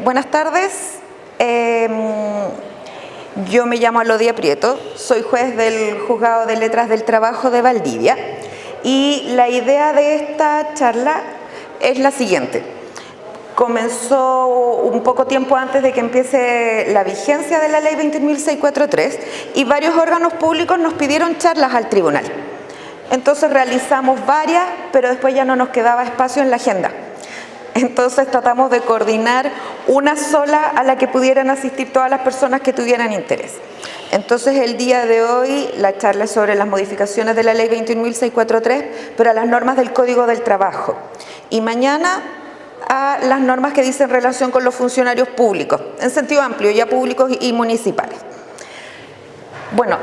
Buenas tardes. Yo me llamo Alodía Prieto, soy juez del Juzgado de Letras del Trabajo de Valdivia y la idea de esta charla es la siguiente. Comenzó un poco tiempo antes de que empiece la vigencia de la Ley 21.643 y varios órganos públicos nos pidieron charlas al tribunal. Entonces realizamos varias, pero después ya no nos quedaba espacio en la agenda. Entonces tratamos de coordinar una sola a la que pudieran asistir todas las personas que tuvieran interés. Entonces el día de hoy la charla es sobre las modificaciones de la Ley 21.643, pero a las normas del Código del Trabajo. Y mañana a las normas que dicen relación con los funcionarios públicos, en sentido amplio, ya públicos y municipales. Bueno,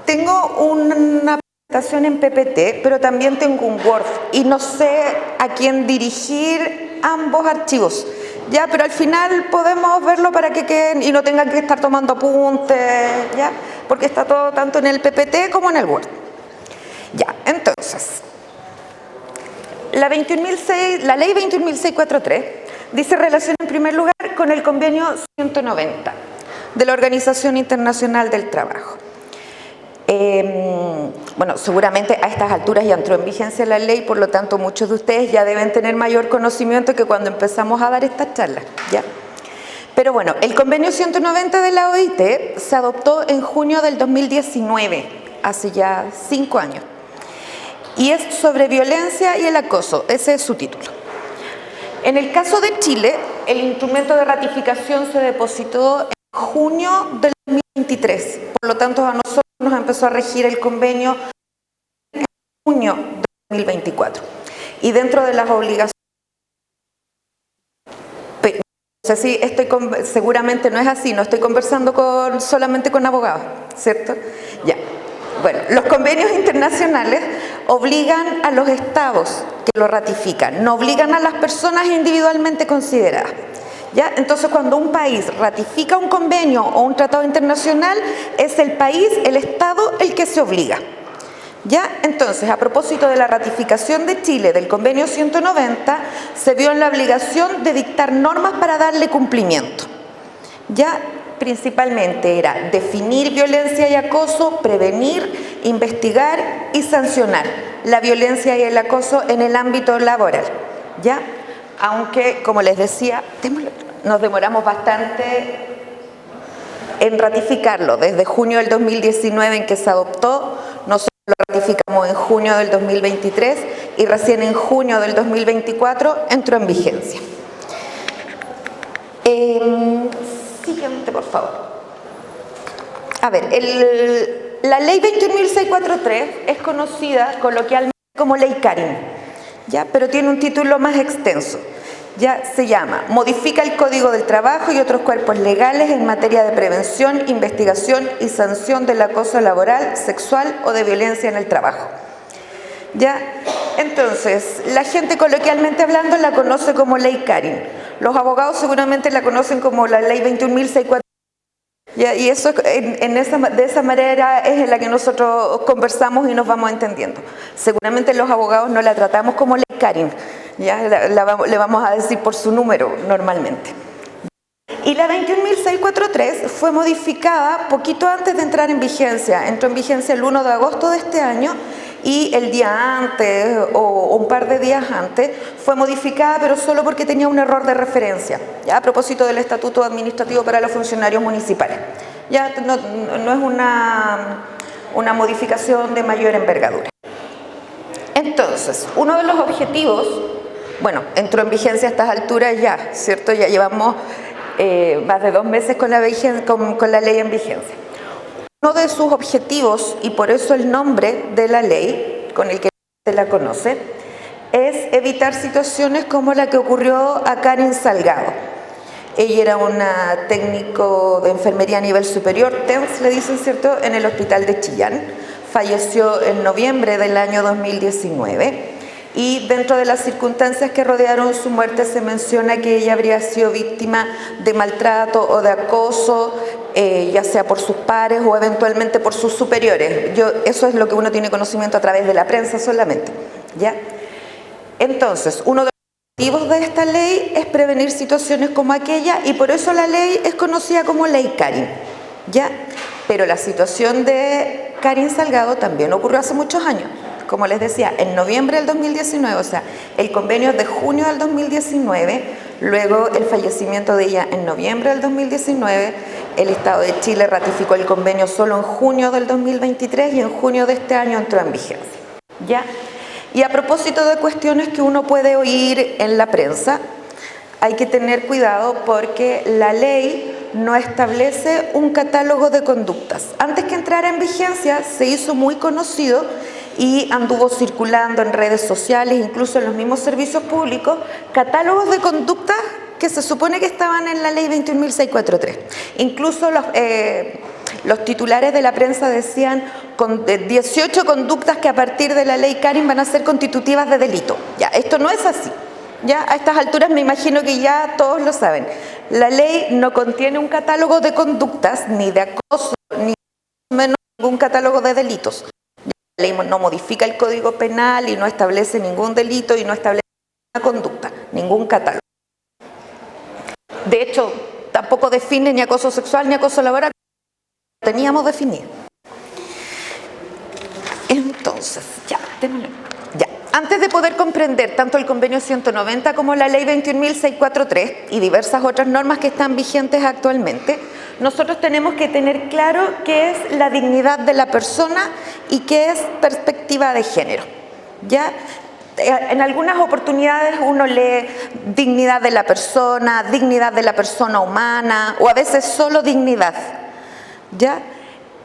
tengo una presentación en PPT, pero también tengo un Word y no sé a quién dirigir ambos archivos, ya, pero al final podemos verlo para que queden y no tengan que estar tomando apuntes, ya, porque está todo tanto en el PPT como en el Word. Ya, entonces, la Ley 21.643 dice relación en primer lugar con el convenio 190 de la Organización Internacional del Trabajo. Bueno, seguramente a estas alturas ya entró en vigencia la ley, por lo tanto muchos de ustedes ya deben tener mayor conocimiento que cuando empezamos a dar estas charlas, ¿ya? Pero bueno, el convenio 190 de la OIT se adoptó en junio del 2019, hace ya 5 años, y es sobre violencia y el acoso, ese es su título. En el caso de Chile, el instrumento de ratificación se depositó en junio del 2023, por lo tanto a nosotros nos empezó a regir el convenio en junio de 2024. Y dentro de las obligaciones, no sé si seguramente no es así, no estoy conversando solamente con abogados, ¿cierto? Ya. Bueno, los convenios internacionales obligan a los estados que lo ratifican, no obligan a las personas individualmente consideradas. ¿Ya? Entonces, cuando un país ratifica un convenio o un tratado internacional, es el país, el Estado, el que se obliga. ¿Ya? Entonces, a propósito de la ratificación de Chile del convenio 190, se vio en la obligación de dictar normas para darle cumplimiento. ¿Ya? Principalmente era definir violencia y acoso, prevenir, investigar y sancionar la violencia y el acoso en el ámbito laboral. ¿Ya? Aunque, como les decía, nos demoramos bastante en ratificarlo. Desde junio del 2019 en que se adoptó, nosotros lo ratificamos en junio del 2023 y recién en junio del 2024 entró en vigencia. Siguiente, por favor. A ver, la Ley 21.643 es conocida coloquialmente como Ley Carin, ¿ya? Pero tiene un título más extenso. Ya se llama Modifica el Código del Trabajo y otros cuerpos legales en materia de prevención, investigación y sanción del acoso laboral, sexual o de violencia en el trabajo. ¿Ya? Entonces, la gente coloquialmente hablando la conoce como Ley Carin. Los abogados seguramente la conocen como la Ley 21.643. ¿Ya? Y eso de esa manera es en la que nosotros conversamos y nos vamos entendiendo. Seguramente los abogados no la tratamos como Ley Carin, ¿ya? Le vamos a decir por su número normalmente. Y la 21.643 fue modificada poquito antes de entrar en vigencia. Entró en vigencia el 1 de agosto de este año y el día antes o un par de días antes fue modificada, pero solo porque tenía un error de referencia, ¿ya? A propósito del Estatuto Administrativo para los Funcionarios Municipales. Ya no es una modificación de mayor envergadura. Entonces, uno de los objetivos, bueno, entró en vigencia a estas alturas ya, ¿cierto? Ya llevamos más de 2 meses con la ley en vigencia. Uno de sus objetivos, y por eso el nombre de la ley, con el que se la conoce, es evitar situaciones como la que ocurrió a Karen Salgado. Ella era una técnico de enfermería a nivel superior, TENS le dicen, ¿cierto?, en el hospital de Chillán. Falleció en noviembre del año 2019 y dentro de las circunstancias que rodearon su muerte se menciona que ella habría sido víctima de maltrato o de acoso, ya sea por sus pares o eventualmente por sus superiores. Eso es lo que uno tiene conocimiento a través de la prensa solamente, ¿ya? Entonces, uno de objetivos de esta ley es prevenir situaciones como aquella y por eso la ley es conocida como Ley Karin, ¿ya? Pero la situación de Karin Salgado también ocurrió hace muchos años. Como les decía, en noviembre del 2019, o sea, el convenio es de junio del 2019, luego el fallecimiento de ella en noviembre del 2019, el Estado de Chile ratificó el convenio solo en junio del 2023 y en junio de este año entró en vigencia, ¿ya? Y a propósito de cuestiones que uno puede oír en la prensa, hay que tener cuidado porque la ley no establece un catálogo de conductas. Antes que entrara en vigencia se hizo muy conocido y anduvo circulando en redes sociales, incluso en los mismos servicios públicos, catálogos de conductas que se supone que estaban en la ley 21.643. Incluso los titulares de la prensa decían 18 conductas que a partir de la ley Karin van a ser constitutivas de delito. Ya, esto no es así. Ya a estas alturas me imagino que ya todos lo saben. La ley no contiene un catálogo de conductas, ni de acoso, ni menos ningún catálogo de delitos. La ley no modifica el Código Penal y no establece ningún delito y no establece ninguna conducta, ningún catálogo. De hecho, tampoco define ni acoso sexual ni acoso laboral. Teníamos definido. Entonces, ya. Antes de poder comprender tanto el convenio 190 como la ley 21.643 y diversas otras normas que están vigentes actualmente, nosotros tenemos que tener claro qué es la dignidad de la persona y qué es perspectiva de género. ¿Ya? En algunas oportunidades uno lee dignidad de la persona humana, o a veces solo dignidad. ¿Ya?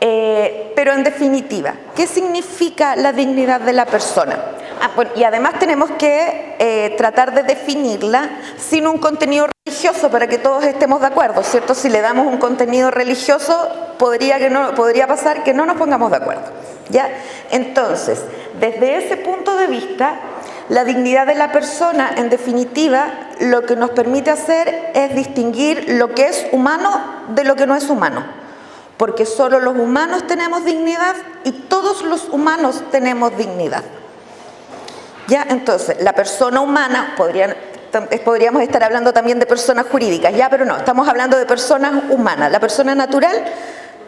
Pero en definitiva, ¿qué significa la dignidad de la persona? Bueno, y además tenemos que tratar de definirla sin un contenido religioso para que todos estemos de acuerdo, ¿cierto? Si le damos un contenido religioso, podría pasar que no nos pongamos de acuerdo, ¿ya? Entonces, desde ese punto de vista, la dignidad de la persona, en definitiva, lo que nos permite hacer es distinguir lo que es humano de lo que no es humano. Porque solo los humanos tenemos dignidad y todos los humanos tenemos dignidad. ¿Ya? Entonces, la persona humana, podríamos estar hablando también de personas jurídicas, ya, pero no, estamos hablando de personas humanas. La persona natural,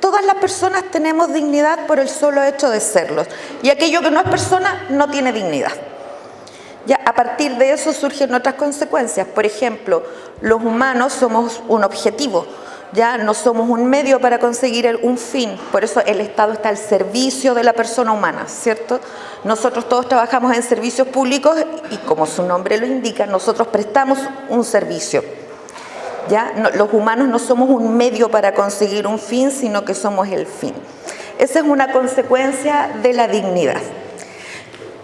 todas las personas tenemos dignidad por el solo hecho de serlos. Y aquello que no es persona no tiene dignidad. Ya, a partir de eso surgen otras consecuencias. Por ejemplo, los humanos somos un objetivo. Ya no somos un medio para conseguir un fin, por eso el Estado está al servicio de la persona humana, ¿cierto? Nosotros todos trabajamos en servicios públicos y como su nombre lo indica, nosotros prestamos un servicio. ¿Ya? No, los humanos no somos un medio para conseguir un fin, sino que somos el fin. Esa es una consecuencia de la dignidad.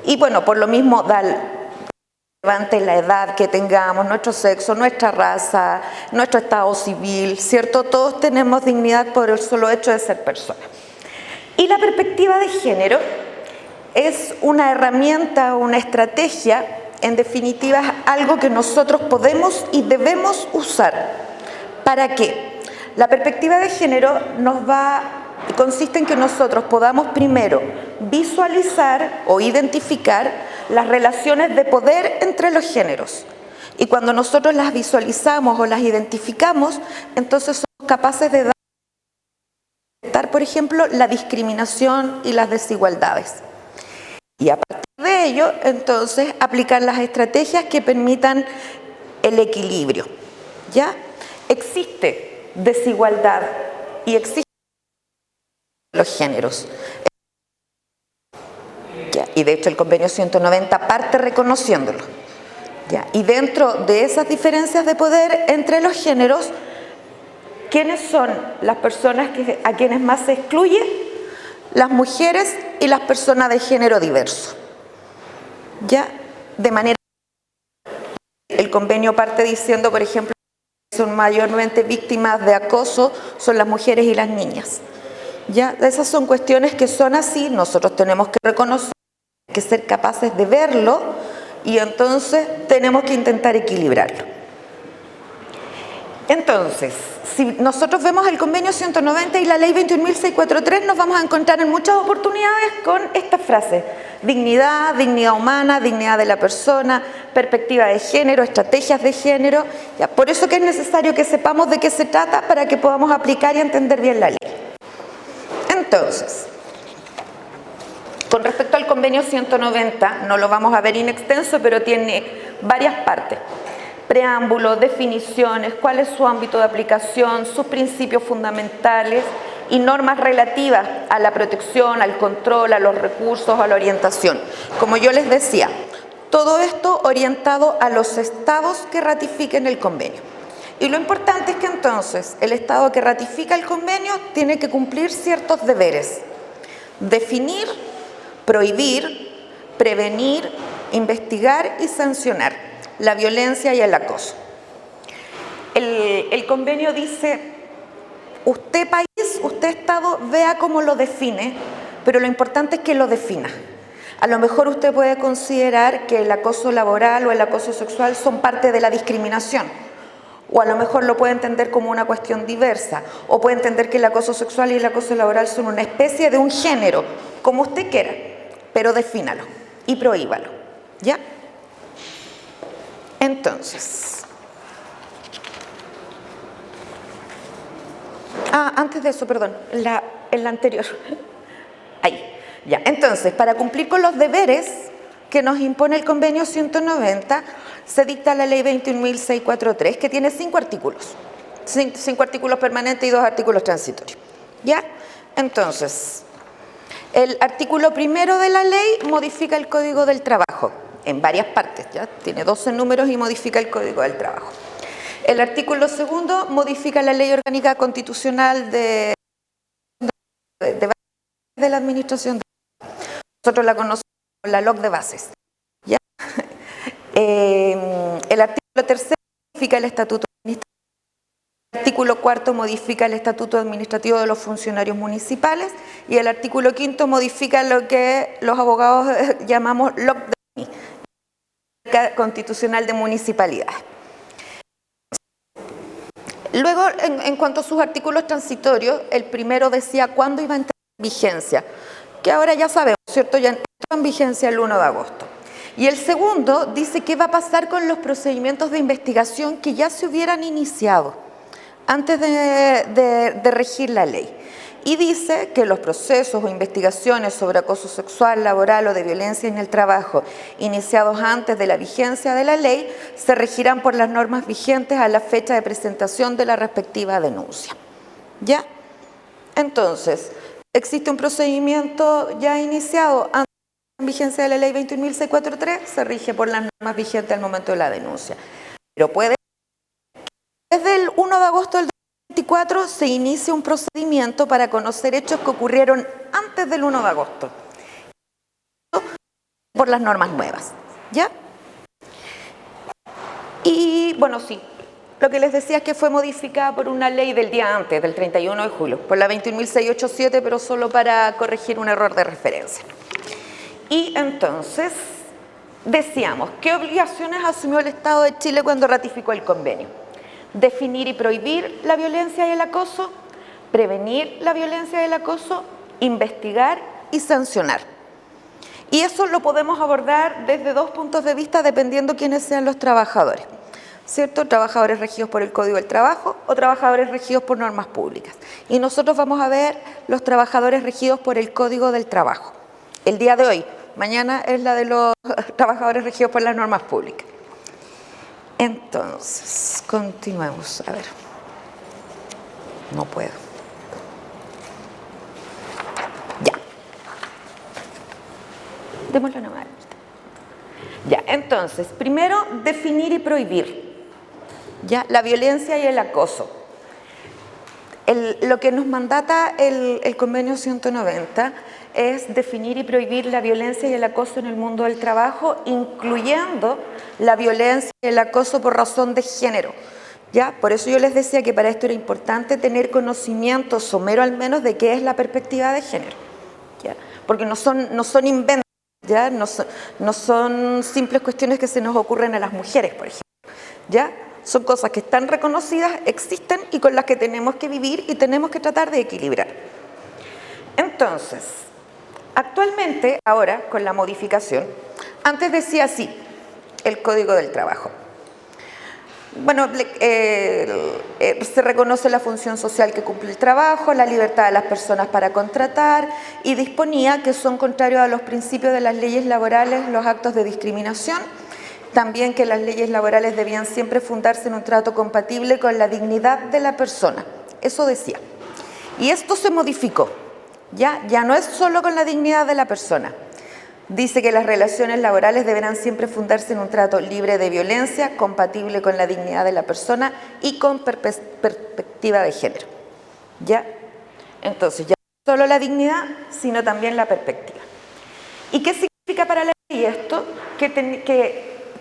Y bueno, por lo mismo la edad que tengamos, nuestro sexo, nuestra raza, nuestro estado civil, ¿cierto? Todos tenemos dignidad por el solo hecho de ser personas. Y la perspectiva de género es una herramienta, una estrategia, en definitiva, algo que nosotros podemos y debemos usar. ¿Para qué? La perspectiva de género consiste en que nosotros podamos primero visualizar o identificar las relaciones de poder entre los géneros. Y cuando nosotros las visualizamos o las identificamos, entonces somos capaces de detectar, por ejemplo, la discriminación y las desigualdades. Y a partir de ello, entonces, aplicar las estrategias que permitan el equilibrio. ¿Ya? Existe desigualdad y existe los géneros. ¿Ya? Y de hecho el convenio 190 parte reconociéndolo. ¿Ya? Y dentro de esas diferencias de poder entre los géneros, ¿quiénes son las personas a quienes más se excluye? Las mujeres y las personas de género diverso. ¿Ya? De manera el convenio parte diciendo, por ejemplo, que son mayormente víctimas de acoso son las mujeres y las niñas. ¿Ya? Esas son cuestiones que son así, nosotros tenemos que reconocer, que ser capaces de verlo y entonces tenemos que intentar equilibrarlo. Entonces, si nosotros vemos el convenio 190 y la ley 21.643, nos vamos a encontrar en muchas oportunidades con esta frase: dignidad, dignidad humana, dignidad de la persona, perspectiva de género, estrategias de género. Ya, por eso que es necesario que sepamos de qué se trata para que podamos aplicar y entender bien la ley. Entonces, con respecto al convenio 190, no lo vamos a ver in extenso, pero tiene varias partes. Preámbulo, definiciones, cuál es su ámbito de aplicación, sus principios fundamentales y normas relativas a la protección, al control, a los recursos, a la orientación. Como yo les decía, todo esto orientado a los estados que ratifiquen el convenio. Y lo importante es que entonces el estado que ratifica el convenio tiene que cumplir ciertos deberes. Definir, prohibir, prevenir, investigar y sancionar la violencia y el acoso. El convenio dice, usted país, usted Estado, vea cómo lo define, pero lo importante es que lo defina. A lo mejor usted puede considerar que el acoso laboral o el acoso sexual son parte de la discriminación, o a lo mejor lo puede entender como una cuestión diversa, o puede entender que el acoso sexual y el acoso laboral son una especie de un género, como usted quiera, pero defínalo y prohíbalo, ¿ya? Entonces, antes de eso, perdón, en la anterior, ahí, ya. Entonces, para cumplir con los deberes que nos impone el convenio 190, se dicta la ley 21.643, que tiene 5 artículos, 5 artículos permanentes y 2 artículos transitorios, ¿ya? Entonces, el artículo primero de la ley modifica el Código del Trabajo, en varias partes, ¿ya? Tiene 12 números y modifica el Código del Trabajo. El artículo segundo modifica la Ley Orgánica Constitucional de la Administración. Nosotros la conocemos como la LOC de bases, ¿ya? El artículo tercero modifica el Estatuto Administrativo. El artículo cuarto modifica el Estatuto Administrativo de los Funcionarios Municipales y el artículo quinto modifica lo que los abogados llamamos LOC de Constitucional de Municipalidades. Luego, en cuanto a sus artículos transitorios, el primero decía cuándo iba a entrar en vigencia, que ahora ya sabemos, ¿cierto? Ya entró en vigencia el 1 de agosto. Y el segundo dice qué va a pasar con los procedimientos de investigación que ya se hubieran iniciado antes de regir la ley. Y dice que los procesos o investigaciones sobre acoso sexual, laboral o de violencia en el trabajo iniciados antes de la vigencia de la ley se regirán por las normas vigentes a la fecha de presentación de la respectiva denuncia. ¿Ya? Entonces, existe un procedimiento ya iniciado antes de la vigencia de la ley 21.643, se rige por las normas vigentes al momento de la denuncia. Pero puede desde el 1 de agosto del 2024 se inicia un procedimiento para conocer hechos que ocurrieron antes del 1 de agosto por las normas nuevas, ¿ya? Y bueno, sí, lo que les decía es que fue modificada por una ley del día antes, del 31 de julio, por la 21.687, pero solo para corregir un error de referencia. Y entonces, decíamos, ¿qué obligaciones asumió el Estado de Chile cuando ratificó el convenio? Definir y prohibir la violencia y el acoso, prevenir la violencia y el acoso, investigar y sancionar. Y eso lo podemos abordar desde 2 puntos de vista dependiendo quiénes sean los trabajadores, ¿cierto? Trabajadores regidos por el Código del Trabajo o trabajadores regidos por normas públicas. Y nosotros vamos a ver los trabajadores regidos por el Código del Trabajo. El día de hoy, mañana es la de los trabajadores regidos por las normas públicas. Entonces, continuemos. A ver. No puedo. Ya. Démosle una mano. Ya, entonces, primero, definir y prohibir. Ya, la violencia y el acoso. Lo que nos mandata el convenio 190 es definir y prohibir la violencia y el acoso en el mundo del trabajo, incluyendo la violencia y el acoso por razón de género. ¿Ya? Por eso yo les decía que para esto era importante tener conocimiento somero al menos de qué es la perspectiva de género. ¿Ya? Porque no son inventos, ¿ya? No son simples cuestiones que se nos ocurren a las mujeres, por ejemplo. ¿Ya? Son cosas que están reconocidas, existen y con las que tenemos que vivir y tenemos que tratar de equilibrar. Entonces, actualmente, ahora, con la modificación, antes decía así, el Código del Trabajo. Bueno, se reconoce la función social que cumple el trabajo, la libertad de las personas para contratar y disponía que son contrarios a los principios de las leyes laborales los actos de discriminación, también que las leyes laborales debían siempre fundarse en un trato compatible con la dignidad de la persona, eso decía. Y esto se modificó, ya no es solo con la dignidad de la persona. Dice que las relaciones laborales deberán siempre fundarse en un trato libre de violencia, compatible con la dignidad de la persona y con perspectiva de género. ¿Ya? Entonces, ya no solo la dignidad, sino también la perspectiva. ¿Y qué significa para la ley esto? Que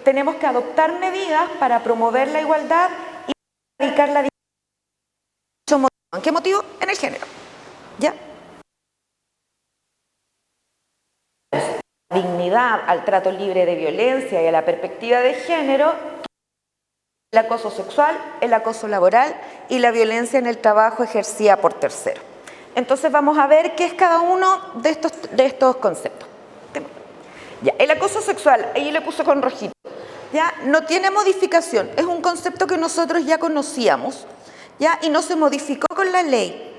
tenemos que adoptar medidas para promover la igualdad y erradicar la discriminación. ¿En qué motivo? En el género. ¿Ya? Dignidad al trato libre de violencia y a la perspectiva de género, el acoso sexual, el acoso laboral y la violencia en el trabajo ejercida por terceros. Entonces vamos a ver qué es cada uno de estos conceptos. Ya, el acoso sexual, ahí le puse con rojito, ya no tiene modificación, es un concepto que nosotros ya conocíamos, ya, y no se modificó con la ley.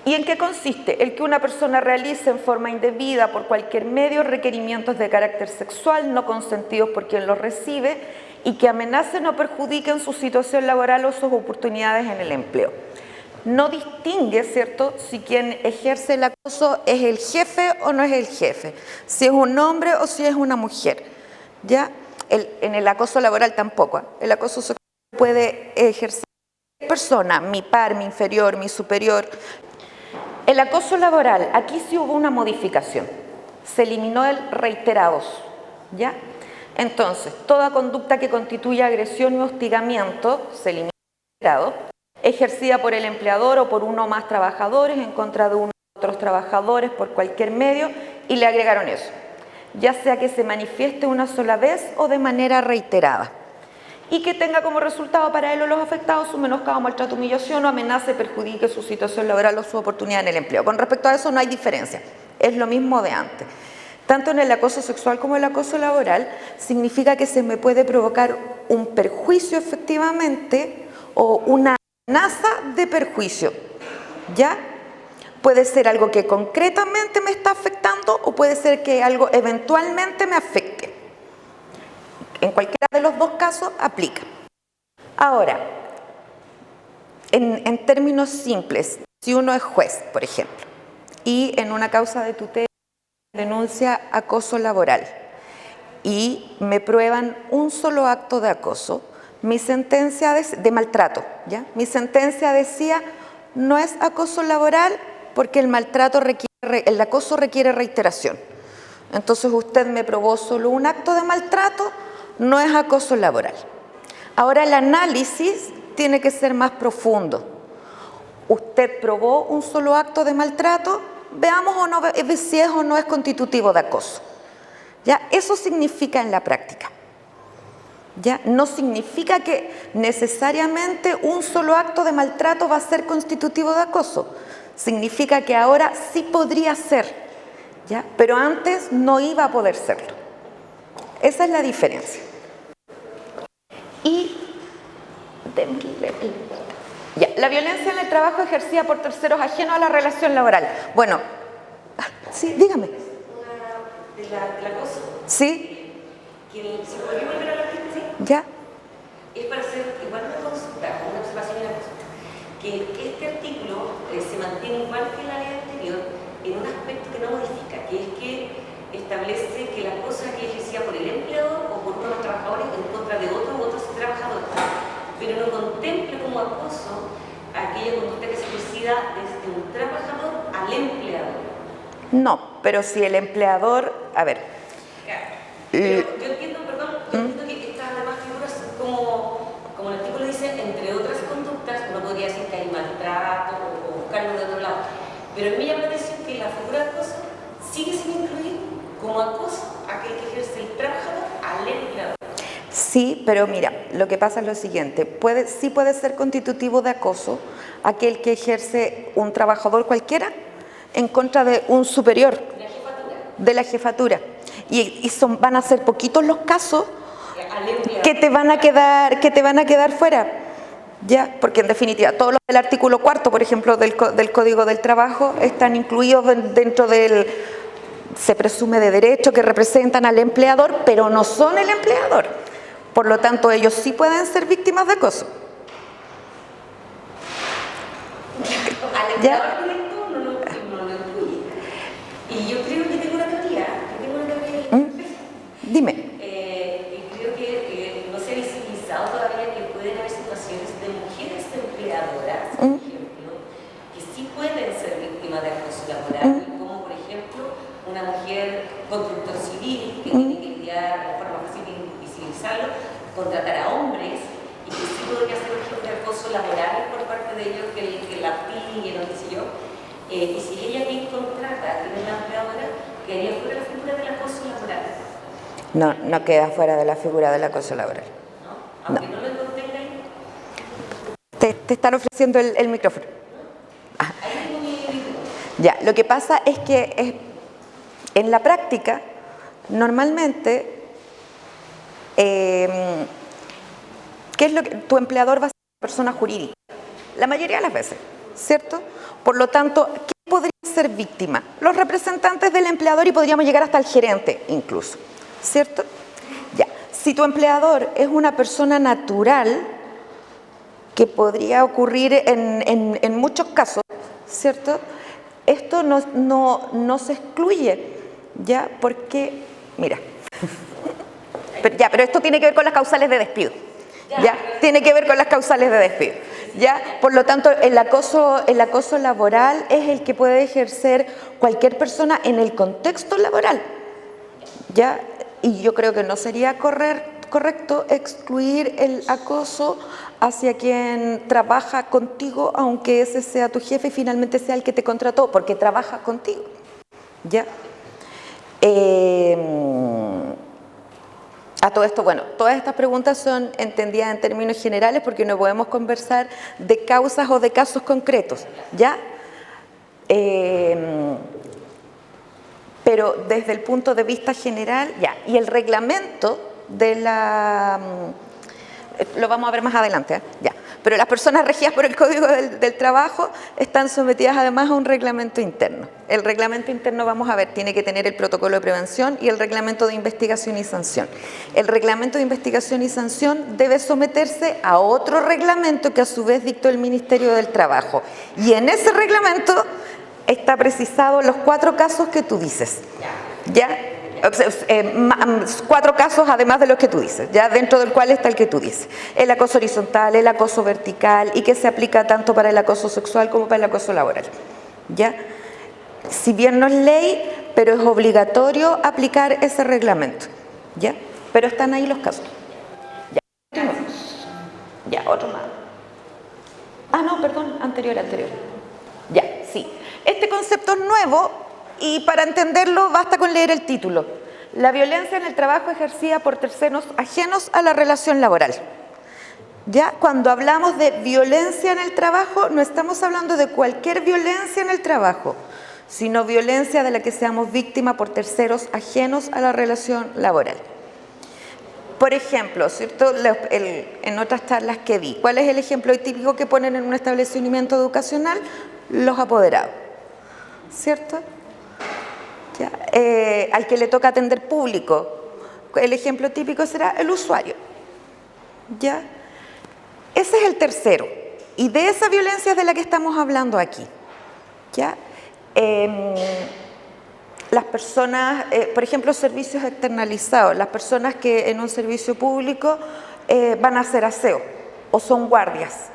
¿Y en qué consiste? El que una persona realice en forma indebida por cualquier medio requerimientos de carácter sexual no consentidos por quien los recibe y que amenacen o perjudiquen su situación laboral o sus oportunidades en el empleo. No distingue, ¿cierto?, si quien ejerce el acoso es el jefe o no es el jefe, si es un hombre o si es una mujer. ¿Ya? En el acoso laboral tampoco. El acoso sexual puede ejercer persona, mi par, mi inferior, mi superior. El acoso laboral, aquí sí hubo una modificación, se eliminó el reiterados, ¿ya? Entonces, toda conducta que constituya agresión y hostigamiento, se elimina el reiterado, ejercida por el empleador o por uno o más trabajadores en contra de uno u otros trabajadores por cualquier medio, y le agregaron eso, ya sea que se manifieste una sola vez o de manera reiterada, y que tenga como resultado para él o los afectados un menoscabo, maltrato, humillación o amenaza y perjudique su situación laboral o su oportunidad en el empleo. Con respecto a eso no hay diferencia, es lo mismo de antes. Tanto en el acoso sexual como en el acoso laboral significa que se me puede provocar un perjuicio efectivamente o una amenaza de perjuicio, ¿ya? Puede ser algo que concretamente me está afectando o puede ser que algo eventualmente me afecte. En cualquiera de los dos casos aplica. Ahora, en términos simples, si uno es juez, por ejemplo, y en una causa de tutela denuncia acoso laboral y me prueban un solo acto de acoso, mi sentencia de maltrato, ¿ya? Mi sentencia decía no es acoso laboral porque el acoso requiere reiteración. Entonces usted me probó solo un acto de maltrato, no es acoso laboral. Ahora el análisis tiene que ser más profundo. Usted probó un solo acto de maltrato, veamos o no, si es o no es constitutivo de acoso. ¿Ya? Eso significa en la práctica. ¿Ya? No significa que necesariamente un solo acto de maltrato va a ser constitutivo de acoso. Significa que ahora sí podría ser, ¿ya? Pero antes no iba a poder serlo. Esa es la diferencia. Y ya, la violencia en el trabajo ejercida por terceros ajenos a la relación laboral. Bueno, sí, dígame. ¿Del acoso? Sí. ¿Se podría volver a la gente? Ya. Es para hacer igual una consulta, una observación y una consulta. Que este artículo se mantiene igual que la ley anterior en un aspecto que no modifica, que es que establece que la cosa que es ejercida por el empleador o por uno de los trabajadores en contra de otro u otros trabajadores, pero no contemple como acoso aquella conducta que se ejercida desde un trabajador al empleador. No, pero si el empleador, a ver. Pero yo entiendo, perdón, que estas demás figuras como el artículo dice, entre otras conductas, uno podría decir que hay maltrato o buscarlo de otro lado, pero a mí me llama la atención que la figura de acoso sigue sin incluir como acoso aquel que ejerce el trabajador al empleador. Sí, pero mira, lo que pasa es lo siguiente, sí puede ser constitutivo de acoso aquel que ejerce un trabajador cualquiera en contra de un superior de la jefatura. Y van a ser poquitos los casos que te van a quedar fuera, ¿ya? Porque en definitiva todos los del artículo 4, por ejemplo, del Código del Trabajo están incluidos dentro del, se presume, de derecho, que representan al empleador, pero no son el empleador. Por lo tanto, ellos sí pueden ser víctimas de acoso. Al empleador directo no lo incluye. Y yo creo que tengo una teoría. Dime. Y creo que no se ha visibilizado todavía que pueden haber situaciones de mujeres empleadoras, por ejemplo, que sí pueden ser víctimas de acoso laboral, como por ejemplo una mujer constructor civil que tiene que lidiar de forma fácil y visibilizarlo, contratar a hombres y que sí podría ser objeto de acoso laboral por parte de ellos, que la pillen o qué sé yo. Y si ella quien contrata, que es la empleadora, quedaría fuera la figura del acoso laboral. No, no queda fuera de la figura del acoso laboral. ¿No? Aunque no lo contenga ahí. Te están ofreciendo el micrófono. Ah. Ya, lo que pasa es que en la práctica, normalmente, ¿qué es lo que tu empleador va a ser una persona jurídica? La mayoría de las veces, ¿cierto? Por lo tanto, ¿quién podría ser víctima? Los representantes del empleador, y podríamos llegar hasta el gerente incluso, ¿cierto? Ya, si tu empleador es una persona natural, que podría ocurrir en muchos casos, ¿cierto? Esto no se excluye, ¿ya? Porque, mira, pero esto tiene que ver con las causales de despido, ¿ya? Tiene que ver con las causales de despido, ¿ya? Por lo tanto, el acoso laboral es el que puede ejercer cualquier persona en el contexto laboral, ¿ya? Y yo creo que no sería correcto excluir el acoso hacia quien trabaja contigo, aunque ese sea tu jefe y finalmente sea el que te contrató, porque trabaja contigo, ¿ya? A todo esto, bueno, todas estas preguntas son entendidas en términos generales porque no podemos conversar de causas o de casos concretos, ¿ya? Pero desde el punto de vista general, ya, y el reglamento de la... lo vamos a ver más adelante, ya. Pero las personas regidas por el Código del Trabajo están sometidas además a un reglamento interno. El reglamento interno, vamos a ver, tiene que tener el protocolo de prevención y el reglamento de investigación y sanción. El reglamento de investigación y sanción debe someterse a otro reglamento que a su vez dictó el Ministerio del Trabajo. Y en ese reglamento está precisado los 4 casos que tú dices, ¿ya? 4 casos además de los que tú dices, ya dentro del cual está el que tú dices. El acoso horizontal, el acoso vertical, y que se aplica tanto para el acoso sexual como para el acoso laboral, ¿ya? Si bien no es ley, pero es obligatorio aplicar ese reglamento, ¿ya? Pero están ahí los casos. Ya, ya, otro más. Ah, no, perdón, anterior. Ya, sí. Este concepto es nuevo. Y para entenderlo basta con leer el título. La violencia en el trabajo ejercida por terceros ajenos a la relación laboral. Ya cuando hablamos de violencia en el trabajo, no estamos hablando de cualquier violencia en el trabajo, sino violencia de la que seamos víctimas por terceros ajenos a la relación laboral. Por ejemplo, ¿cierto? En otras charlas que di, ¿cuál es el ejemplo típico que ponen en un establecimiento educacional? Los apoderados, ¿cierto? ¿Ya? Al que le toca atender público, el ejemplo típico será el usuario, ¿ya? Ese es el tercero, y de esa violencia es de la que estamos hablando aquí, ¿ya? Las personas, por ejemplo, servicios externalizados, las personas que en un servicio público van a hacer aseo o son guardias,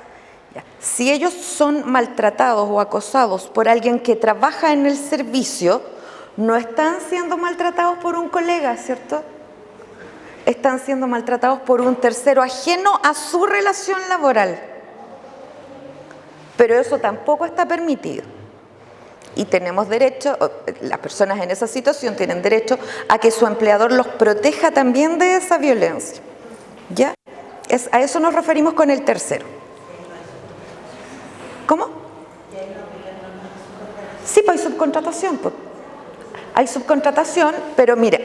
¿ya? Si ellos son maltratados o acosados por alguien que trabaja en el servicio, no están siendo maltratados por un colega, ¿cierto? Están siendo maltratados por un tercero ajeno a su relación laboral. Pero eso tampoco está permitido. Y tenemos derecho, las personas en esa situación tienen derecho a que su empleador los proteja también de esa violencia, ¿ya? A eso nos referimos con el tercero. ¿Cómo? Sí, pues hay subcontratación, pues. Hay subcontratación, pero mira,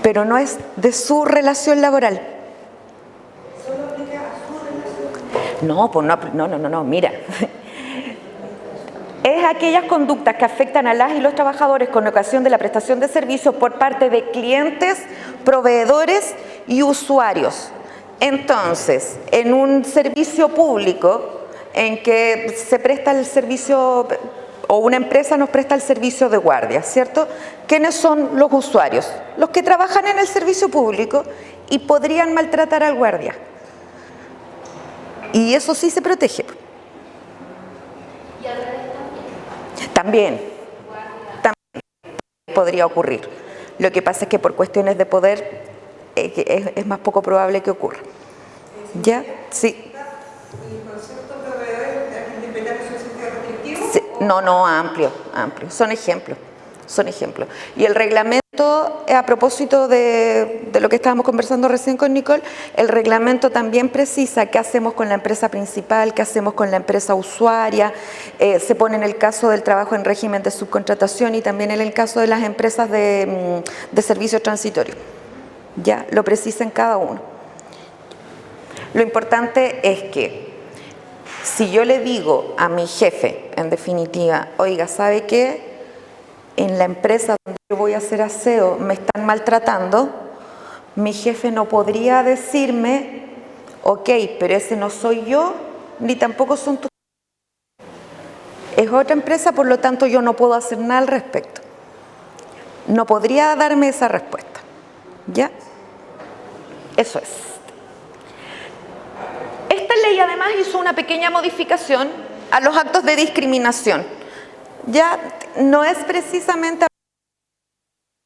Pero no es de su relación laboral. ¿Solo aplica a su relación? No, pues no, mira. Es aquellas conductas que afectan a las y los trabajadores con ocasión de la prestación de servicios por parte de clientes, proveedores y usuarios. Entonces, en un servicio público en que se presta el servicio o una empresa nos presta el servicio de guardia, ¿cierto? ¿Quiénes son los usuarios? Los que trabajan en el servicio público y podrían maltratar al guardia. Y eso sí se protege. ¿Y al revés También podría ocurrir. Lo que pasa es que por cuestiones de poder es más poco probable que ocurra. ¿Ya? Sí. ¿Y el concepto de proveedores hay que interpretar eso en sentido restrictivo? Sí. No, amplio. Son ejemplos. Y el reglamento, a propósito de lo que estábamos conversando recién con Nicole, el reglamento también precisa qué hacemos con la empresa principal, qué hacemos con la empresa usuaria, se pone en el caso del trabajo en régimen de subcontratación y también en el caso de las empresas de servicios transitorios. Ya, lo precisa en cada uno. Lo importante es que si yo le digo a mi jefe, en definitiva, oiga, ¿sabe qué? En la empresa donde yo voy a hacer aseo me están maltratando, mi jefe no podría decirme, ok, pero ese no soy yo, ni tampoco son tus. Es otra empresa, por lo tanto yo no puedo hacer nada al respecto. No podría darme esa respuesta. ¿Ya? Eso es. Esta ley además hizo una pequeña modificación a los actos de discriminación. Ya no es precisamente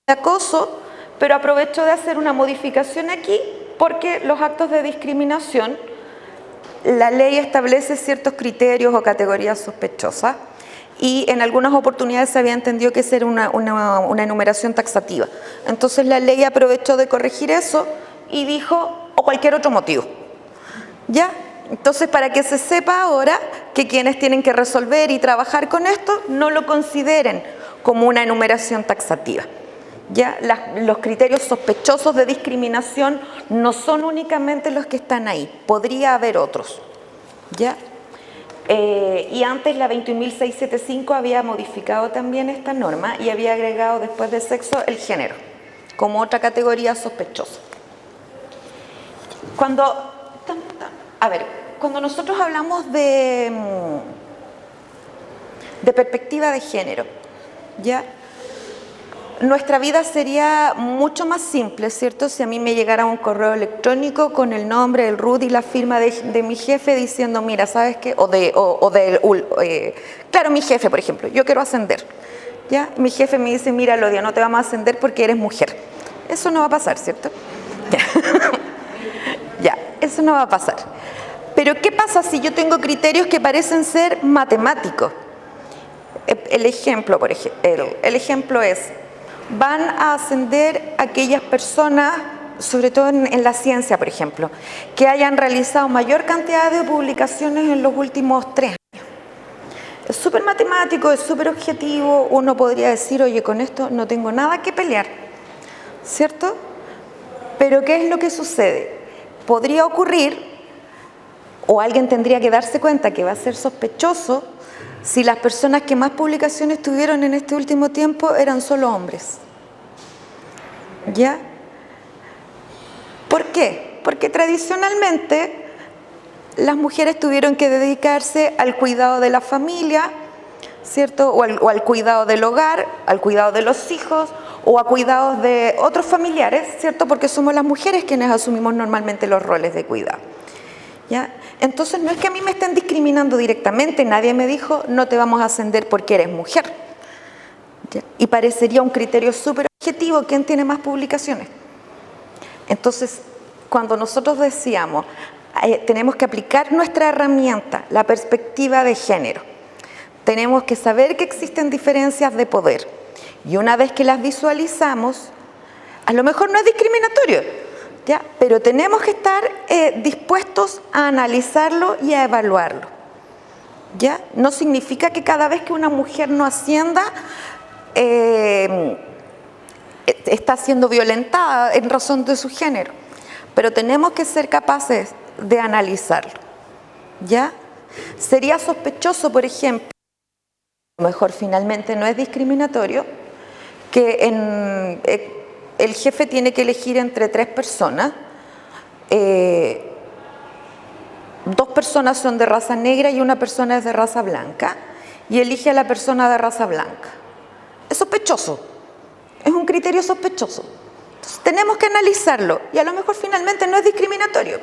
acoso, pero aprovecho de hacer una modificación aquí porque los actos de discriminación, la ley establece ciertos criterios o categorías sospechosas y en algunas oportunidades se había entendido que esa era una enumeración taxativa. Entonces la ley aprovechó de corregir eso y dijo, o cualquier otro motivo. ¿Ya? Entonces, para que se sepa ahora que quienes tienen que resolver y trabajar con esto no lo consideren como una enumeración taxativa. ¿Ya? Los criterios sospechosos de discriminación no son únicamente los que están ahí, podría haber otros. ¿Ya? Y antes la 21.675 había modificado también esta norma y había agregado después de sexo el género, como otra categoría sospechosa. Cuando nosotros hablamos de perspectiva de género, ¿ya? Nuestra vida sería mucho más simple, ¿cierto? Si a mí me llegara un correo electrónico con el nombre, el RUT y la firma de mi jefe diciendo, mira, ¿sabes qué? Claro, mi jefe, por ejemplo, yo quiero ascender, ¿ya? Mi jefe me dice, mira, Lodia, no te vamos a ascender porque eres mujer. Eso no va a pasar, ¿cierto? Ya, eso no va a pasar. Pero ¿qué pasa si yo tengo criterios que parecen ser matemáticos? El ejemplo es, van a ascender aquellas personas, sobre todo en la ciencia, por ejemplo, que hayan realizado mayor cantidad de publicaciones en los últimos 3 años. Es súper matemático, es súper objetivo, uno podría decir, oye, con esto no tengo nada que pelear, ¿cierto? Pero ¿qué es lo que sucede? Podría ocurrir, o alguien tendría que darse cuenta que va a ser sospechoso si las personas que más publicaciones tuvieron en este último tiempo eran solo hombres. ¿Ya? ¿Por qué? Porque tradicionalmente las mujeres tuvieron que dedicarse al cuidado de la familia, ¿cierto? O al cuidado del hogar, al cuidado de los hijos o a cuidados de otros familiares, ¿cierto? Porque somos las mujeres quienes asumimos normalmente los roles de cuidado. ¿Ya? Entonces no es que a mí me estén discriminando directamente, nadie me dijo no te vamos a ascender porque eres mujer. ¿Ya? Y parecería un criterio súper objetivo, ¿quién tiene más publicaciones? Entonces, cuando nosotros decíamos tenemos que aplicar nuestra herramienta, la perspectiva de género, tenemos que saber que existen diferencias de poder y una vez que las visualizamos, a lo mejor no es discriminatorio, ¿ya? Pero tenemos que estar dispuestos a analizarlo y a evaluarlo. ¿Ya? No significa que cada vez que una mujer no ascienda está siendo violentada en razón de su género. Pero tenemos que ser capaces de analizarlo, ¿ya? Sería sospechoso, por ejemplo, a lo mejor finalmente no es discriminatorio, que el jefe tiene que elegir entre 3 personas, 2 personas son de raza negra y 1 persona es de raza blanca, y elige a la persona de raza blanca. Es sospechoso, es un criterio sospechoso. Entonces tenemos que analizarlo, y a lo mejor finalmente no es discriminatorio,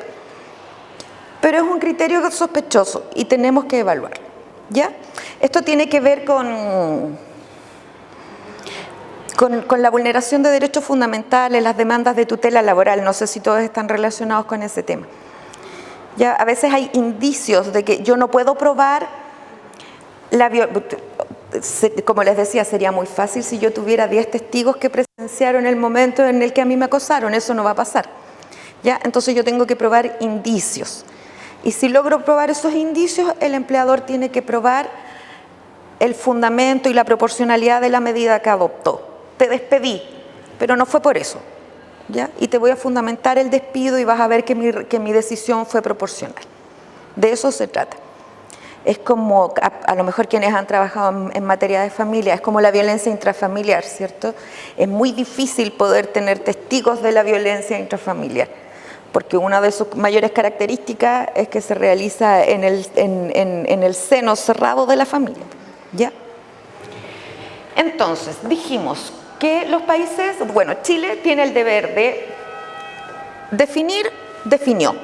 pero es un criterio sospechoso y tenemos que evaluarlo, ¿ya? Esto tiene que ver con la vulneración de derechos fundamentales, las demandas de tutela laboral. No sé si todos están relacionados con ese tema. Ya, a veces hay indicios de que yo no puedo probar como les decía, sería muy fácil si yo tuviera 10 testigos que presenciaron el momento en el que a mí me acosaron. Eso no va a pasar, ¿ya? Entonces yo tengo que probar indicios. Y si logro probar esos indicios, el empleador tiene que probar el fundamento y la proporcionalidad de la medida que adoptó. Te despedí, pero no fue por eso, ¿ya? Y te voy a fundamentar el despido y vas a ver que mi decisión fue proporcional. De eso se trata. Es como, a lo mejor quienes han trabajado en materia de familia, es como la violencia intrafamiliar, ¿cierto? Es muy difícil poder tener testigos de la violencia intrafamiliar, porque una de sus mayores características es que se realiza en el seno cerrado de la familia, ¿ya? Entonces, dijimos que los países, bueno, Chile tiene el deber de definir, definió,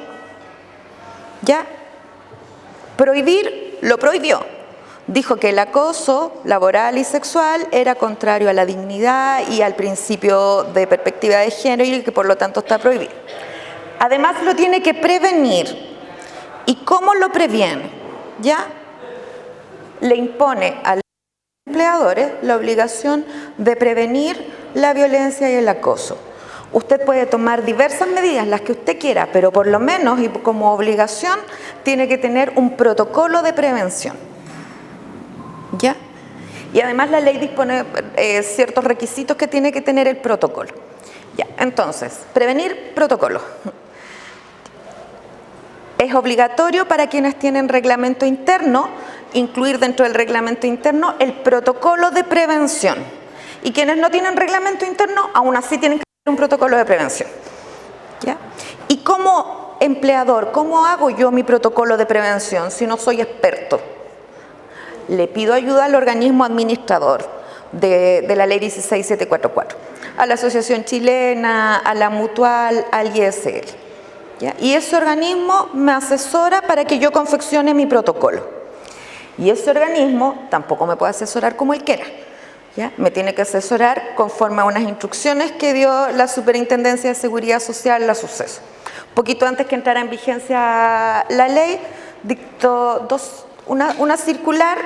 ¿ya? Prohibir, lo prohibió. Dijo que el acoso laboral y sexual era contrario a la dignidad y al principio de perspectiva de género y que por lo tanto está prohibido. Además lo tiene que prevenir. ¿Y cómo lo previene? ¿Ya? Le impone a los empleadores la obligación de prevenir la violencia y el acoso. Usted puede tomar diversas medidas, las que usted quiera, pero por lo menos y como obligación tiene que tener un protocolo de prevención, ¿ya? Y además la ley dispone ciertos requisitos que tiene que tener el protocolo. Ya, entonces, prevenir, protocolo. Es obligatorio para quienes tienen reglamento interno, incluir dentro del reglamento interno el protocolo de prevención. Y quienes no tienen reglamento interno, aún así tienen que tener un protocolo de prevención, ¿ya? Y como empleador, ¿cómo hago yo mi protocolo de prevención si no soy experto? Le pido ayuda al organismo administrador de la ley 16744, a la Asociación Chilena, a la Mutual, al ISL, ¿ya? Y ese organismo me asesora para que yo confeccione mi protocolo. Y ese organismo tampoco me puede asesorar como él quiera, ¿ya? Me tiene que asesorar conforme a unas instrucciones que dio la Superintendencia de Seguridad Social, la Suceso. Poquito antes que entrara en vigencia la ley, dictó una circular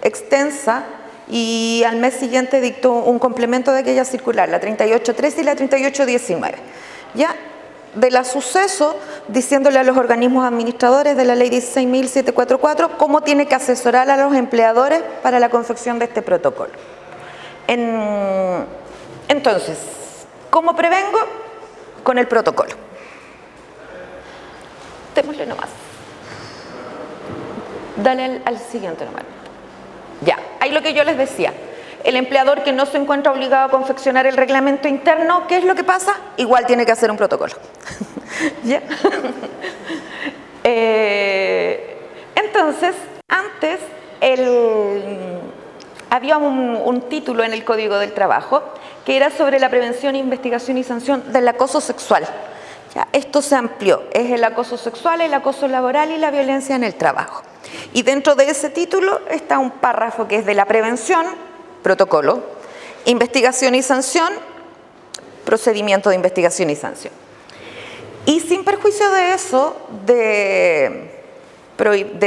extensa y al mes siguiente dictó un complemento de aquella circular, la 3813 y la 3819, ¿ya? De la Suceso, diciéndole a los organismos administradores de la ley 16.744 cómo tiene que asesorar a los empleadores para la confección de este protocolo. Entonces, ¿cómo prevengo? Con el protocolo. Démosle nomás. Dale al siguiente nomás. Ya, ahí lo que yo les decía. El empleador que no se encuentra obligado a confeccionar el reglamento interno, ¿qué es lo que pasa? Igual tiene que hacer un protocolo. ¿Ya? Entonces, antes había un título en el Código del Trabajo que era sobre la prevención, investigación y sanción del acoso sexual. ¿Ya? Esto se amplió, es el acoso sexual, el acoso laboral y la violencia en el trabajo. Y dentro de ese título está un párrafo que es de la prevención, protocolo, investigación y sanción, procedimiento de investigación y sanción. Y sin perjuicio de eso, de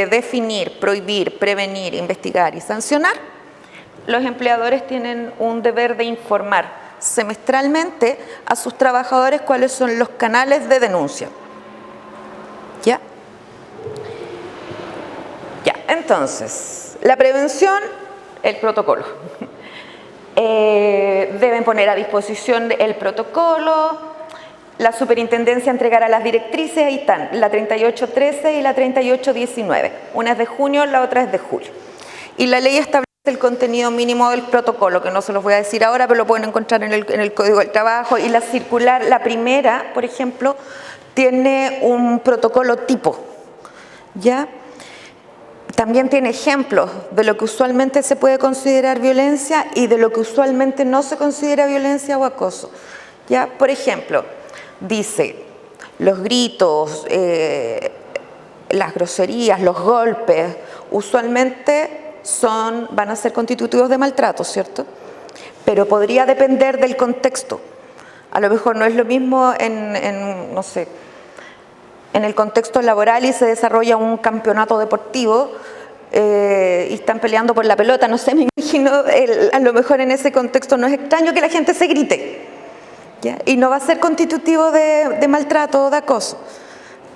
definir, prohibir, prevenir, investigar y sancionar, los empleadores tienen un deber de informar semestralmente a sus trabajadores cuáles son los canales de denuncia. ¿Ya? Ya, entonces, la prevención, el protocolo. deben poner a disposición el protocolo, la superintendencia entregará las directrices, ahí están, la 3813 y la 3819. Una es de junio, la otra es de julio. Y la ley establece el contenido mínimo del protocolo, que no se los voy a decir ahora, pero lo pueden encontrar en el Código del Trabajo. Y la circular, la primera, por ejemplo, tiene un protocolo tipo, ¿ya? También tiene ejemplos de lo que usualmente se puede considerar violencia y de lo que usualmente no se considera violencia o acoso, ¿ya? Por ejemplo, dice, los gritos, las groserías, los golpes, usualmente van a ser constitutivos de maltrato, ¿cierto? Pero podría depender del contexto. A lo mejor no es lo mismo no sé, en el contexto laboral y se desarrolla un campeonato deportivo y están peleando por la pelota, no sé, me imagino, a lo mejor en ese contexto no es extraño que la gente se grite, ¿ya? Y no va a ser constitutivo de maltrato o de acoso,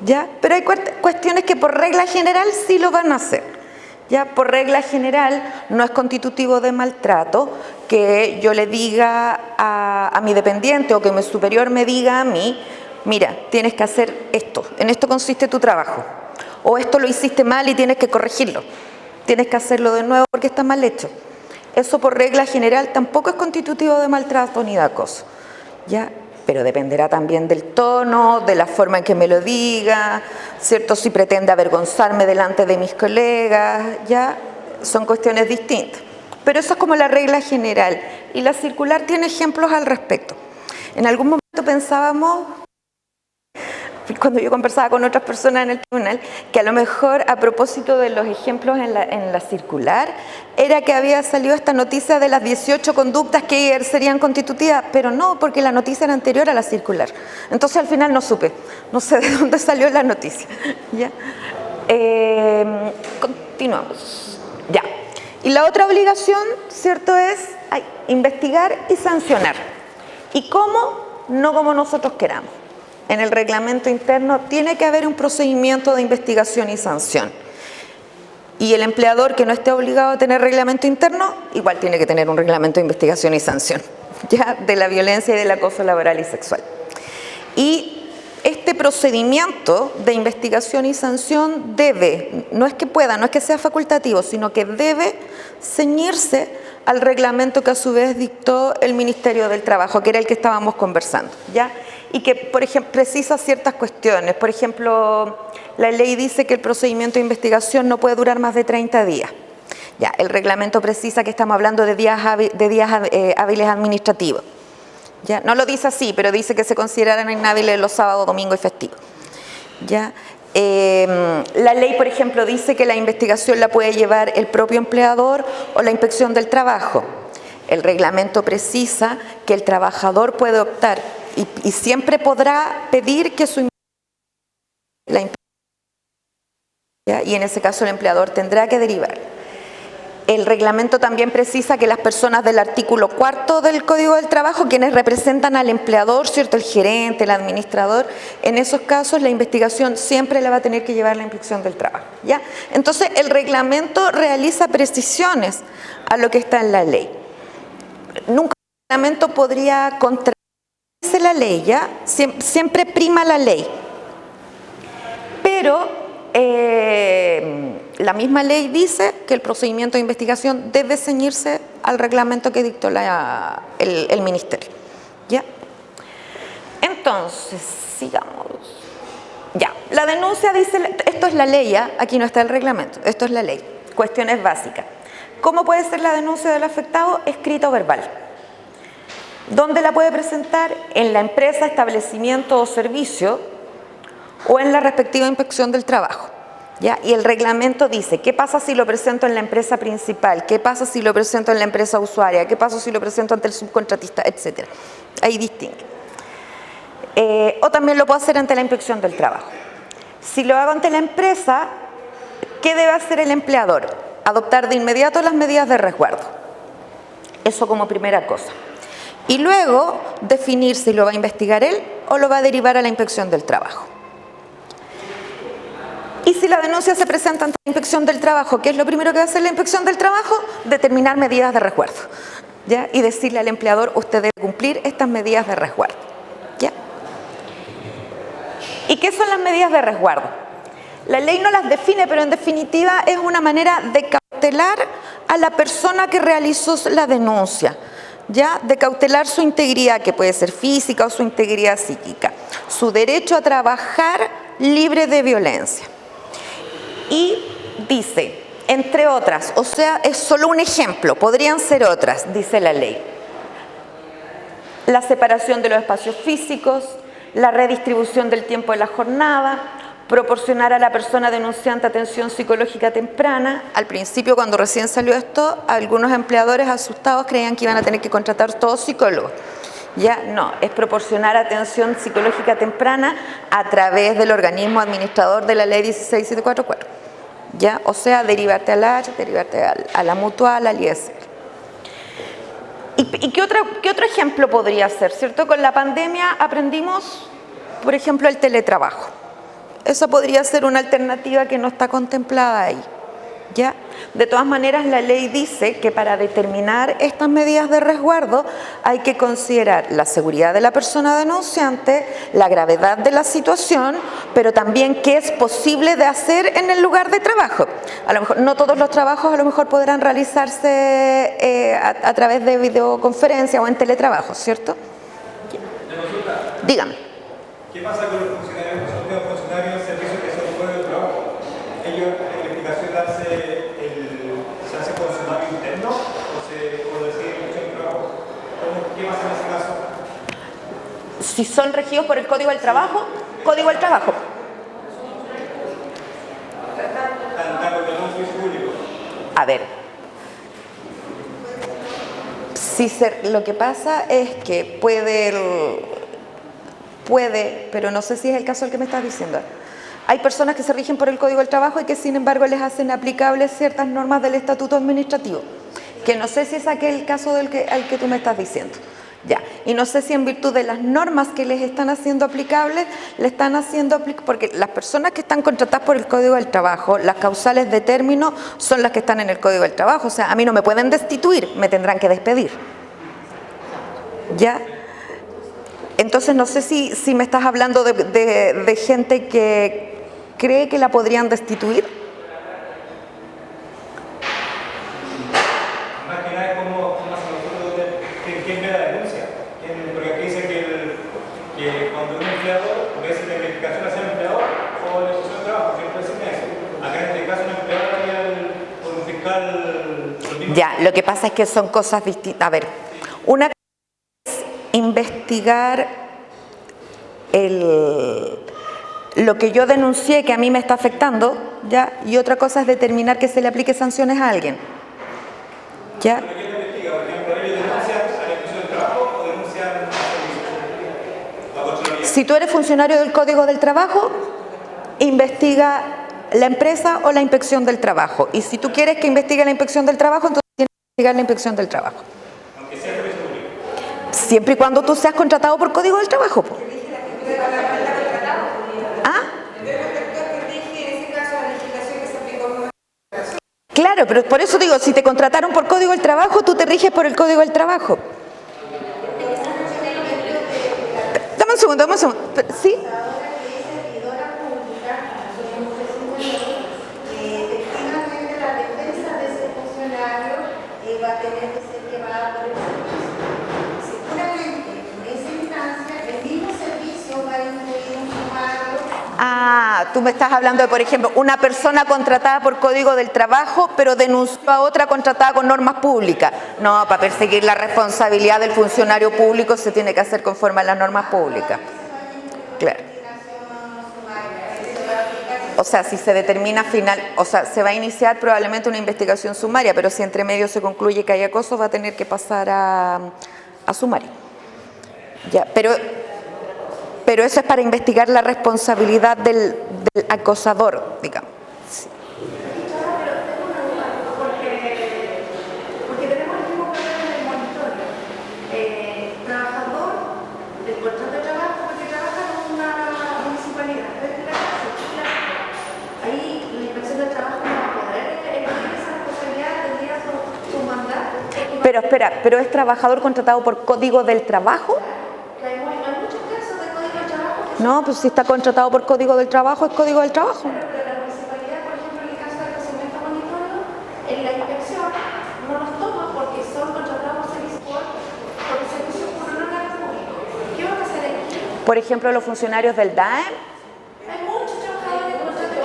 ¿ya? Pero hay cuestiones que por regla general sí lo van a hacer. Ya por regla general no es constitutivo de maltrato que yo le diga a mi dependiente o que mi superior me diga a mí, mira, tienes que hacer esto, en esto consiste tu trabajo, o esto lo hiciste mal y tienes que corregirlo, tienes que hacerlo de nuevo porque está mal hecho. Eso por regla general tampoco es constitutivo de maltrato ni de acoso, ¿ya? Pero dependerá también del tono, de la forma en que me lo diga, ¿cierto? Si pretende avergonzarme delante de mis colegas, ya son cuestiones distintas. Pero eso es como la regla general. Y la circular tiene ejemplos al respecto. En algún momento pensábamos, cuando yo conversaba con otras personas en el tribunal, que a lo mejor a propósito de los ejemplos en la circular, era que había salido esta noticia de las 18 conductas que serían constitutivas, pero no, porque la noticia era anterior a la circular. Entonces al final no sé de dónde salió la noticia. ¿Ya? Continuamos. Ya. Y la otra obligación, ¿cierto?, es investigar y sancionar. ¿Y cómo? No como nosotros queramos. En el reglamento interno tiene que haber un procedimiento de investigación y sanción. Y el empleador que no esté obligado a tener reglamento interno, igual tiene que tener un reglamento de investigación y sanción, ya, de la violencia y del acoso laboral y sexual. Y este procedimiento de investigación y sanción debe, no es que pueda, no es que sea facultativo, sino que debe ceñirse al reglamento que a su vez dictó el Ministerio del Trabajo, que era el que estábamos conversando, ¿ya? Y que, por ejemplo, precisa ciertas cuestiones. Por ejemplo, la ley dice que el procedimiento de investigación no puede durar más de 30 días. Ya, el reglamento precisa que estamos hablando de días hábiles administrativos. Ya, no lo dice así, pero dice que se considerarán inhábiles los sábados, domingos y festivos. Ya, la ley, por ejemplo, dice que la investigación la puede llevar el propio empleador o la inspección del trabajo. El reglamento precisa que el trabajador puede optar y siempre podrá pedir que y en ese caso el empleador tendrá que derivar. El reglamento también precisa que las personas del artículo 4 del Código del Trabajo, quienes representan al empleador, ¿cierto?, el gerente, el administrador, en esos casos la investigación siempre la va a tener que llevar la inspección del trabajo, ¿ya? Entonces el reglamento realiza precisiones a lo que está en la ley. Nunca el reglamento podría contradecir la ley, ¿ya? Siempre prima la ley. Pero la misma ley dice que el procedimiento de investigación debe ceñirse al reglamento que dictó el Ministerio, ¿ya? Entonces, sigamos. Ya, la denuncia dice, esto es la ley, ¿ya? Aquí no está el reglamento, esto es la ley. Cuestiones básicas. ¿Cómo puede ser la denuncia del afectado? Escrita o verbal. ¿Dónde la puede presentar? En la empresa, establecimiento o servicio o en la respectiva inspección del trabajo, ¿ya? Y el reglamento dice, ¿qué pasa si lo presento en la empresa principal? ¿Qué pasa si lo presento en la empresa usuaria? ¿Qué pasa si lo presento ante el subcontratista? Etcétera. Ahí distingue. O también lo puedo hacer ante la inspección del trabajo. Si lo hago ante la empresa, ¿qué debe hacer el empleador? Adoptar de inmediato las medidas de resguardo. Eso como primera cosa. Y luego definir si lo va a investigar él o lo va a derivar a la inspección del trabajo. Y si la denuncia se presenta ante la inspección del trabajo, ¿qué es lo primero que va a hacer la inspección del trabajo? Determinar medidas de resguardo. ¿ya? Y decirle al empleador, usted debe cumplir estas medidas de resguardo, ¿ya? ¿Y qué son las medidas de resguardo? La ley no las define, pero en definitiva es una manera de cautelar a la persona que realizó la denuncia, ¿ya? De cautelar su integridad, que puede ser física o su integridad psíquica, su derecho a trabajar libre de violencia. Y dice, entre otras, o sea, es solo un ejemplo, podrían ser otras, dice la ley. La separación de los espacios físicos, la redistribución del tiempo de la jornada, proporcionar a la persona denunciante atención psicológica temprana. Al principio, cuando recién salió esto, algunos empleadores asustados creían que iban a tener que contratar todos psicólogos. Ya no, es proporcionar atención psicológica temprana a través del organismo administrador de la ley 16744. ¿Ya? O sea, derivarte al H, derivarte a la mutual, al IES. ¿Y qué otro ejemplo podría ser? ¿Cierto? Con la pandemia aprendimos, por ejemplo, el teletrabajo. Esa podría ser una alternativa que no está contemplada ahí, ¿ya? De todas maneras, la ley dice que para determinar estas medidas de resguardo hay que considerar la seguridad de la persona denunciante, la gravedad de la situación, pero también qué es posible de hacer en el lugar de trabajo. A lo mejor no todos los trabajos a lo mejor podrán realizarse a través de videoconferencia o en teletrabajo, ¿cierto? Dígame. ¿Qué pasa con los funcionarios que son funcionarios de servicios que son fuera del trabajo? ¿Ellos en la explicación se hace funcionario interno o decide mucho el trabajo? ¿Qué pasa en ese caso? Si son regidos por el Código del Trabajo, Código del Trabajo. A ver, lo que pasa es que puede, pero no sé si es el caso el que me estás diciendo. Hay personas que se rigen por el Código del Trabajo y que sin embargo les hacen aplicables ciertas normas del Estatuto Administrativo, que no sé si es aquel caso al que tú me estás diciendo. Ya. Y no sé si en virtud de las normas que les están haciendo aplicables, porque las personas que están contratadas por el Código del Trabajo, las causales de término son las que están en el Código del Trabajo. O sea, a mí no me pueden destituir, me tendrán que despedir. ¿Ya? Entonces no sé si me estás hablando de gente que cree que la podrían destituir. Más que nada, ¿cómo hacen nosotros? ¿Quién ve la denuncia? Porque aquí dice que cuando un empleador, porque es la investigación hacia el empleador o la institución de trabajo, siempre dicen eso. Acá en este caso un empleador haría por un fiscal. Ya, lo que pasa es que son cosas distintas. A ver, una investigar lo que yo denuncié que a mí me está afectando, ¿ya? Y otra cosa es determinar que se le aplique sanciones a alguien, ¿ya? ¿Pero quién lo investiga? Por ejemplo, ¿ellos denuncian a la institución de trabajo o denuncian a la Contraloría? Si tú eres funcionario del Código del Trabajo, investiga la empresa o la Inspección del Trabajo. Y si tú quieres que investigue la Inspección del Trabajo, entonces tienes que investigar la Inspección del Trabajo. Aunque sea servicio público. Siempre y cuando tú seas contratado por Código del Trabajo. ¿Ah? Claro, pero por eso digo, si te contrataron por Código del Trabajo, tú te riges por el Código del Trabajo. Dame un segundo. ¿Sí? Efectivamente, la defensa de ese funcionario va a tener que ser llevada por el servicio. Seguramente en esa instancia el mismo servicio va a incluir un sumario. Ah, tú me estás hablando de, por ejemplo, una persona contratada por Código del Trabajo, pero denunció a otra contratada con normas públicas. No, para perseguir la responsabilidad del funcionario público se tiene que hacer conforme a las normas públicas. Claro. O sea, si se determina se va a iniciar probablemente una investigación sumaria, pero si entre medio se concluye que hay acoso, va a tener que pasar a sumario. Ya, pero eso es para investigar la responsabilidad del acosador, digamos. Sí. Porque tenemos el mismo problema en el monitoreo. Trabajador del contrato de trabajo, porque trabaja en una municipalidad, ahí la Inspección del Trabajo no va a poder elegir esa responsabilidad, tendría su mandato. Pero espera, ¿pero es trabajador contratado por Código del Trabajo? Que hay muchos casos de código de trabajo que No, pues si está contratado por Código del Trabajo, es Código del Trabajo. pero la municipalidad, por ejemplo, en el caso del procedimiento monitorio, en la inspección no los toma porque son contratados por servicio por un órgano público. ¿Qué van a hacer aquí? Por ejemplo, los funcionarios del DAEM. Hay muchos trabajadores contratados.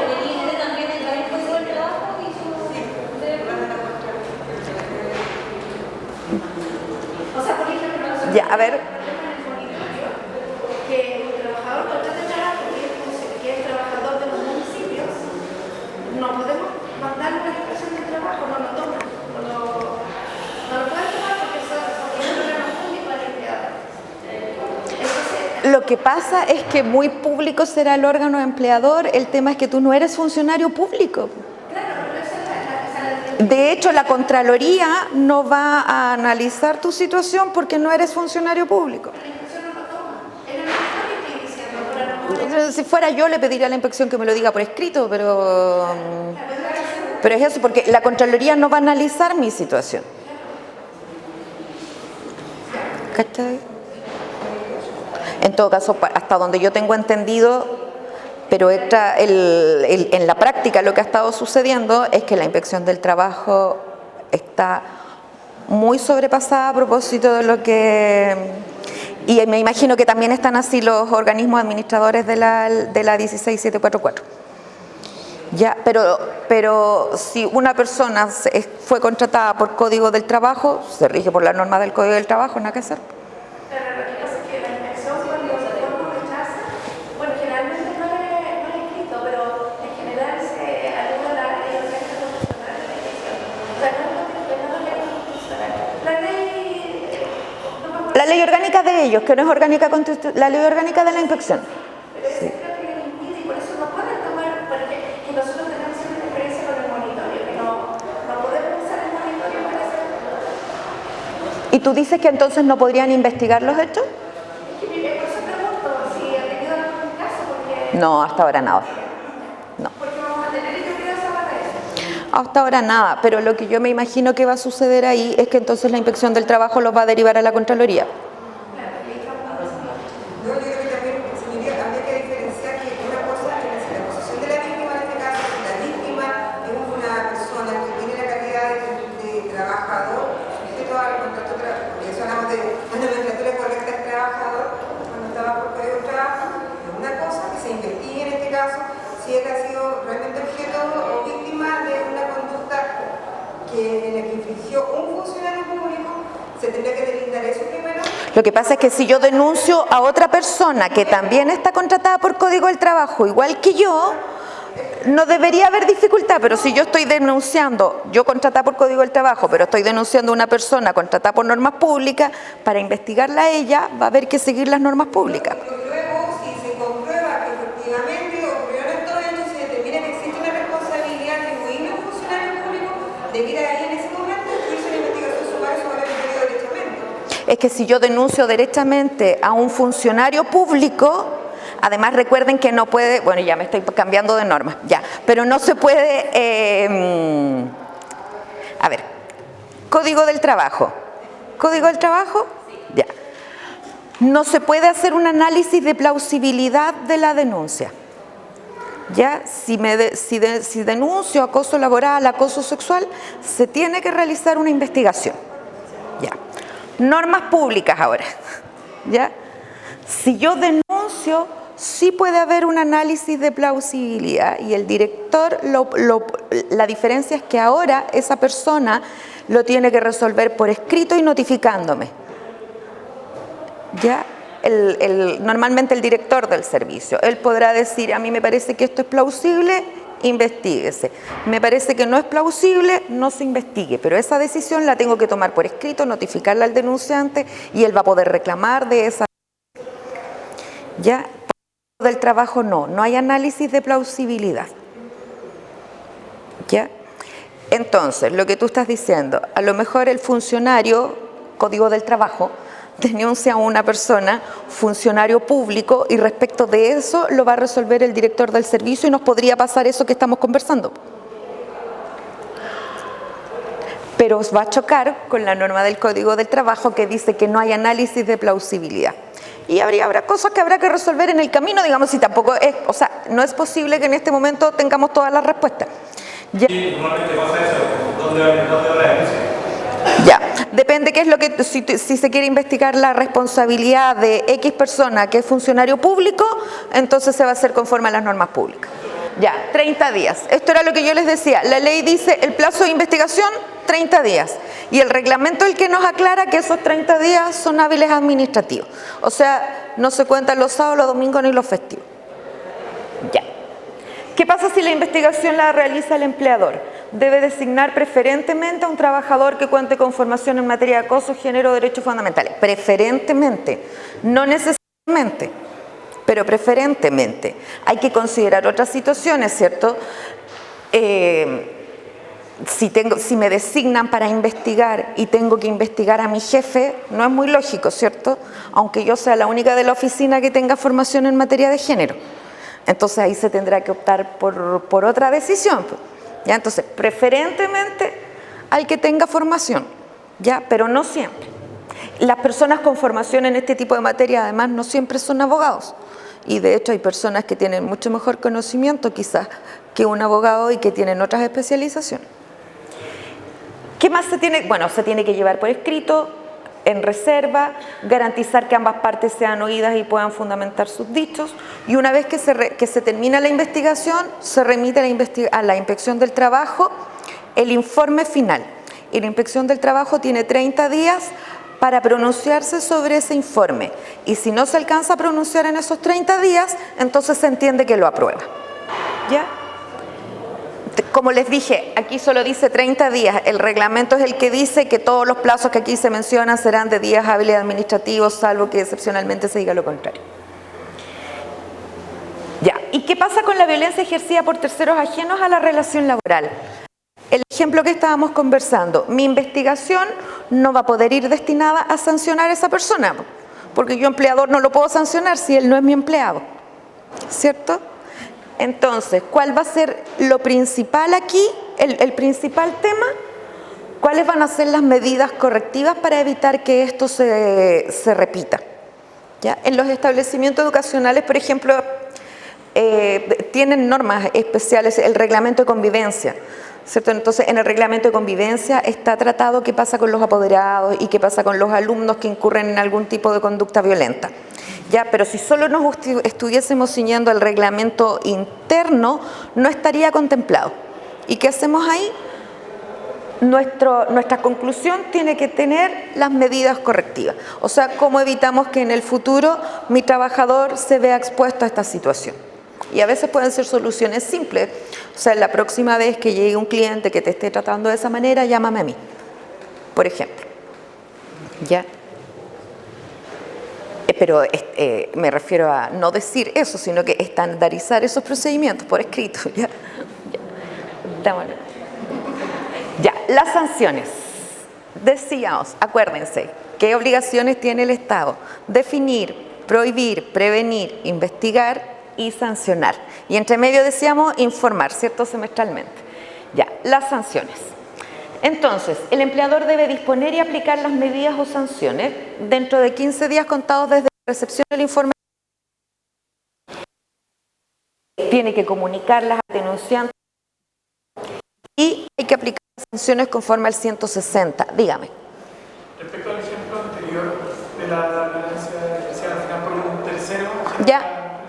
O sea, por ejemplo, nosotros Ya, a ver. que un trabajador contrata de trabajo que es trabajador de los municipios, no podemos mandar una expresión de trabajo, no lo toman, no lo pueden tomar porque es un órgano público al empleado. Entonces, Lo que pasa es que muy público será el órgano empleador, el tema es que tú no eres funcionario público. claro, pero esa es la De hecho, la Contraloría no va a analizar tu situación porque no eres funcionario público. inspección no lo toma. En el momento que estoy diciendo, pero no Si fuera yo, le pediría a la inspección que me lo diga por escrito, pero es eso, porque la Contraloría no va a analizar mi situación. ¿Cachai? En todo caso, hasta donde yo tengo entendido, pero en la práctica lo que ha estado sucediendo es que la Inspección del Trabajo está muy sobrepasada a propósito de lo que... Y me imagino que también están así los organismos administradores de la 16744. Ya, pero si una persona fue contratada por Código del Trabajo, se rige por la norma del Código del Trabajo, nada que hacer. Pero lo que pasa es que la inspección cuando uno rechaza, bueno, generalmente no es escrito, pero en general se alude a la ley orgánica constitucional de la inspección. O sea, no es la ley constitucional. La ley... no me acuerdo. La ley orgánica de ellos, que no es orgánica la ley orgánica de la inspección. Pero ese creo que le impide y por eso no pueden tomar, porque que nosotros tenemos una experiencia con el monitorio, que no podemos usar el monitorio para hacer... ¿Y tú dices que entonces no podrían investigar los hechos? Por eso pregunto si ha tenido algún caso, porque... No, hasta ahora nada. No. Porque vamos a tener integridad esa batalla. Hasta ahora nada, pero lo que yo me imagino que va a suceder ahí es que entonces la Inspección del Trabajo los va a derivar a la Contraloría. No, yo creo que también, señoría, habría que diferenciar que una cosa es la posición de la víctima en este caso. Si la víctima es una persona que tiene la calidad de trabajador, sujeto al contrato de trabajo, porque eso hablamos de una nomenclatura correcta del trabajador cuando estaba por Código de Trabajo, es una cosa que se investigue en este caso si él ha sido realmente objeto o víctima de una conducta en la que infringió un funcionario público. Se tendría que delimitar eso primero. Lo que pasa es que si yo denuncio a otra persona que también está contratada por Código del Trabajo, igual que yo, no debería haber dificultad, pero si yo estoy denunciando, yo contratada por Código del Trabajo, pero estoy denunciando a una persona contratada por normas públicas, para investigarla a ella va a haber que seguir las normas públicas. Luego, si se comprueba que efectivamente ocurrieron estos hechos y se determina que existe una responsabilidad atribuible a un funcionario público, debiera ahí en ese momento incluirse una investigación sumaria sobre el periodo derechamente. Es que si yo denuncio derechamente a un funcionario público, además recuerden que no puede, bueno, ya me estoy cambiando de norma, ya, pero no se puede, a ver, Código del Trabajo, ya, no se puede hacer un análisis de plausibilidad de la denuncia. Ya, si denuncio acoso laboral, acoso sexual, se tiene que realizar una investigación. Ya. Normas públicas ahora. ¿Ya? Si yo denuncio, sí puede haber un análisis de plausibilidad y el director, la diferencia es que ahora esa persona lo tiene que resolver por escrito y notificándome. ¿Ya? Normalmente el director del servicio, él podrá decir, a mí me parece que esto es plausible, investíguese. Me parece que no es plausible, no se investigue, pero esa decisión la tengo que tomar por escrito, notificarla al denunciante y él va a poder reclamar de esa. Ya, del trabajo no hay análisis de plausibilidad. ¿Ya? Entonces, lo que tú estás diciendo, a lo mejor el funcionario, Código del Trabajo, denuncia a una persona, funcionario público, y respecto de eso lo va a resolver el director del servicio y nos podría pasar eso que estamos conversando. pero os va a chocar con la norma del Código del Trabajo que dice que no hay análisis de plausibilidad. Y habrá cosas que habrá que resolver en el camino, digamos, y tampoco es, o sea, no es posible que en este momento tengamos todas las respuestas. Ya. Sí, normalmente pasa eso. ¿Dónde va la denuncia? Ya, depende qué es lo que, si se quiere investigar la responsabilidad de X persona que es funcionario público, entonces se va a hacer conforme a las normas públicas. Ya, 30 días. Esto era lo que yo les decía. La ley dice el plazo de investigación, 30 días. Y el reglamento es el que nos aclara que esos 30 días son hábiles administrativos. O sea, no se cuentan los sábados, los domingos ni los festivos. Ya. ¿Qué pasa si la investigación la realiza el empleador? Debe designar preferentemente a un trabajador que cuente con formación en materia de acoso, género o derechos fundamentales. Preferentemente, no necesariamente, pero preferentemente. Hay que considerar otras situaciones, ¿cierto? Si me designan para investigar y tengo que investigar a mi jefe, no es muy lógico, ¿cierto? Aunque yo sea la única de la oficina que tenga formación en materia de género. Entonces ahí se tendrá que optar por otra decisión. ¿Ya? Entonces, preferentemente al que tenga formación, ¿ya? Pero no siempre. Las personas con formación en este tipo de materia además no siempre son abogados. Y de hecho hay personas que tienen mucho mejor conocimiento quizás que un abogado y que tienen otras especializaciones. ¿Qué más se tiene? Bueno, se tiene que llevar por escrito, en reserva, garantizar que ambas partes sean oídas y puedan fundamentar sus dichos, y una vez que se termina la investigación, se remite a la Inspección del Trabajo el informe final. Y la Inspección del Trabajo tiene 30 días para pronunciarse sobre ese informe, y si no se alcanza a pronunciar en esos 30 días, entonces se entiende que lo aprueba. ¿Ya? Como les dije, aquí solo dice 30 días, el reglamento es el que dice que todos los plazos que aquí se mencionan serán de días hábiles administrativos, salvo que excepcionalmente se diga lo contrario. Ya, ¿y qué pasa con la violencia ejercida por terceros ajenos a la relación laboral? El ejemplo que estábamos conversando, mi investigación no va a poder ir destinada a sancionar a esa persona, porque yo empleador no lo puedo sancionar si él no es mi empleado, ¿cierto? Entonces, ¿cuál va a ser lo principal aquí, el principal tema? ¿Cuáles van a ser las medidas correctivas para evitar que esto se repita? ¿Ya? En los establecimientos educacionales, por ejemplo, tienen normas especiales, el reglamento de convivencia, ¿cierto? Entonces, en el reglamento de convivencia está tratado qué pasa con los apoderados y qué pasa con los alumnos que incurren en algún tipo de conducta violenta. Ya, pero si solo nos estuviésemos ciñendo al reglamento interno, no estaría contemplado. ¿Y qué hacemos ahí? Nuestra conclusión tiene que tener las medidas correctivas. O sea, ¿cómo evitamos que en el futuro mi trabajador se vea expuesto a esta situación? Y a veces pueden ser soluciones simples. O sea, la próxima vez que llegue un cliente que te esté tratando de esa manera, llámame a mí, por ejemplo. ¿Ya? Pero me refiero a no decir eso, sino que estandarizar esos procedimientos por escrito. ¿Ya? Ya, las sanciones. Decíamos, acuérdense, ¿qué obligaciones tiene el Estado? Definir, prohibir, prevenir, investigar y sancionar. Y entre medio decíamos informar, ¿cierto? Semestralmente. Ya, las sanciones. Entonces, el empleador debe disponer y aplicar las medidas o sanciones dentro de 15 días contados desde la recepción del informe. Tiene que comunicarlas al denunciante y hay que aplicar las sanciones conforme al 160. Dígame. Respecto al ejemplo anterior de la violencia ejercida al final por un tercero, Ya.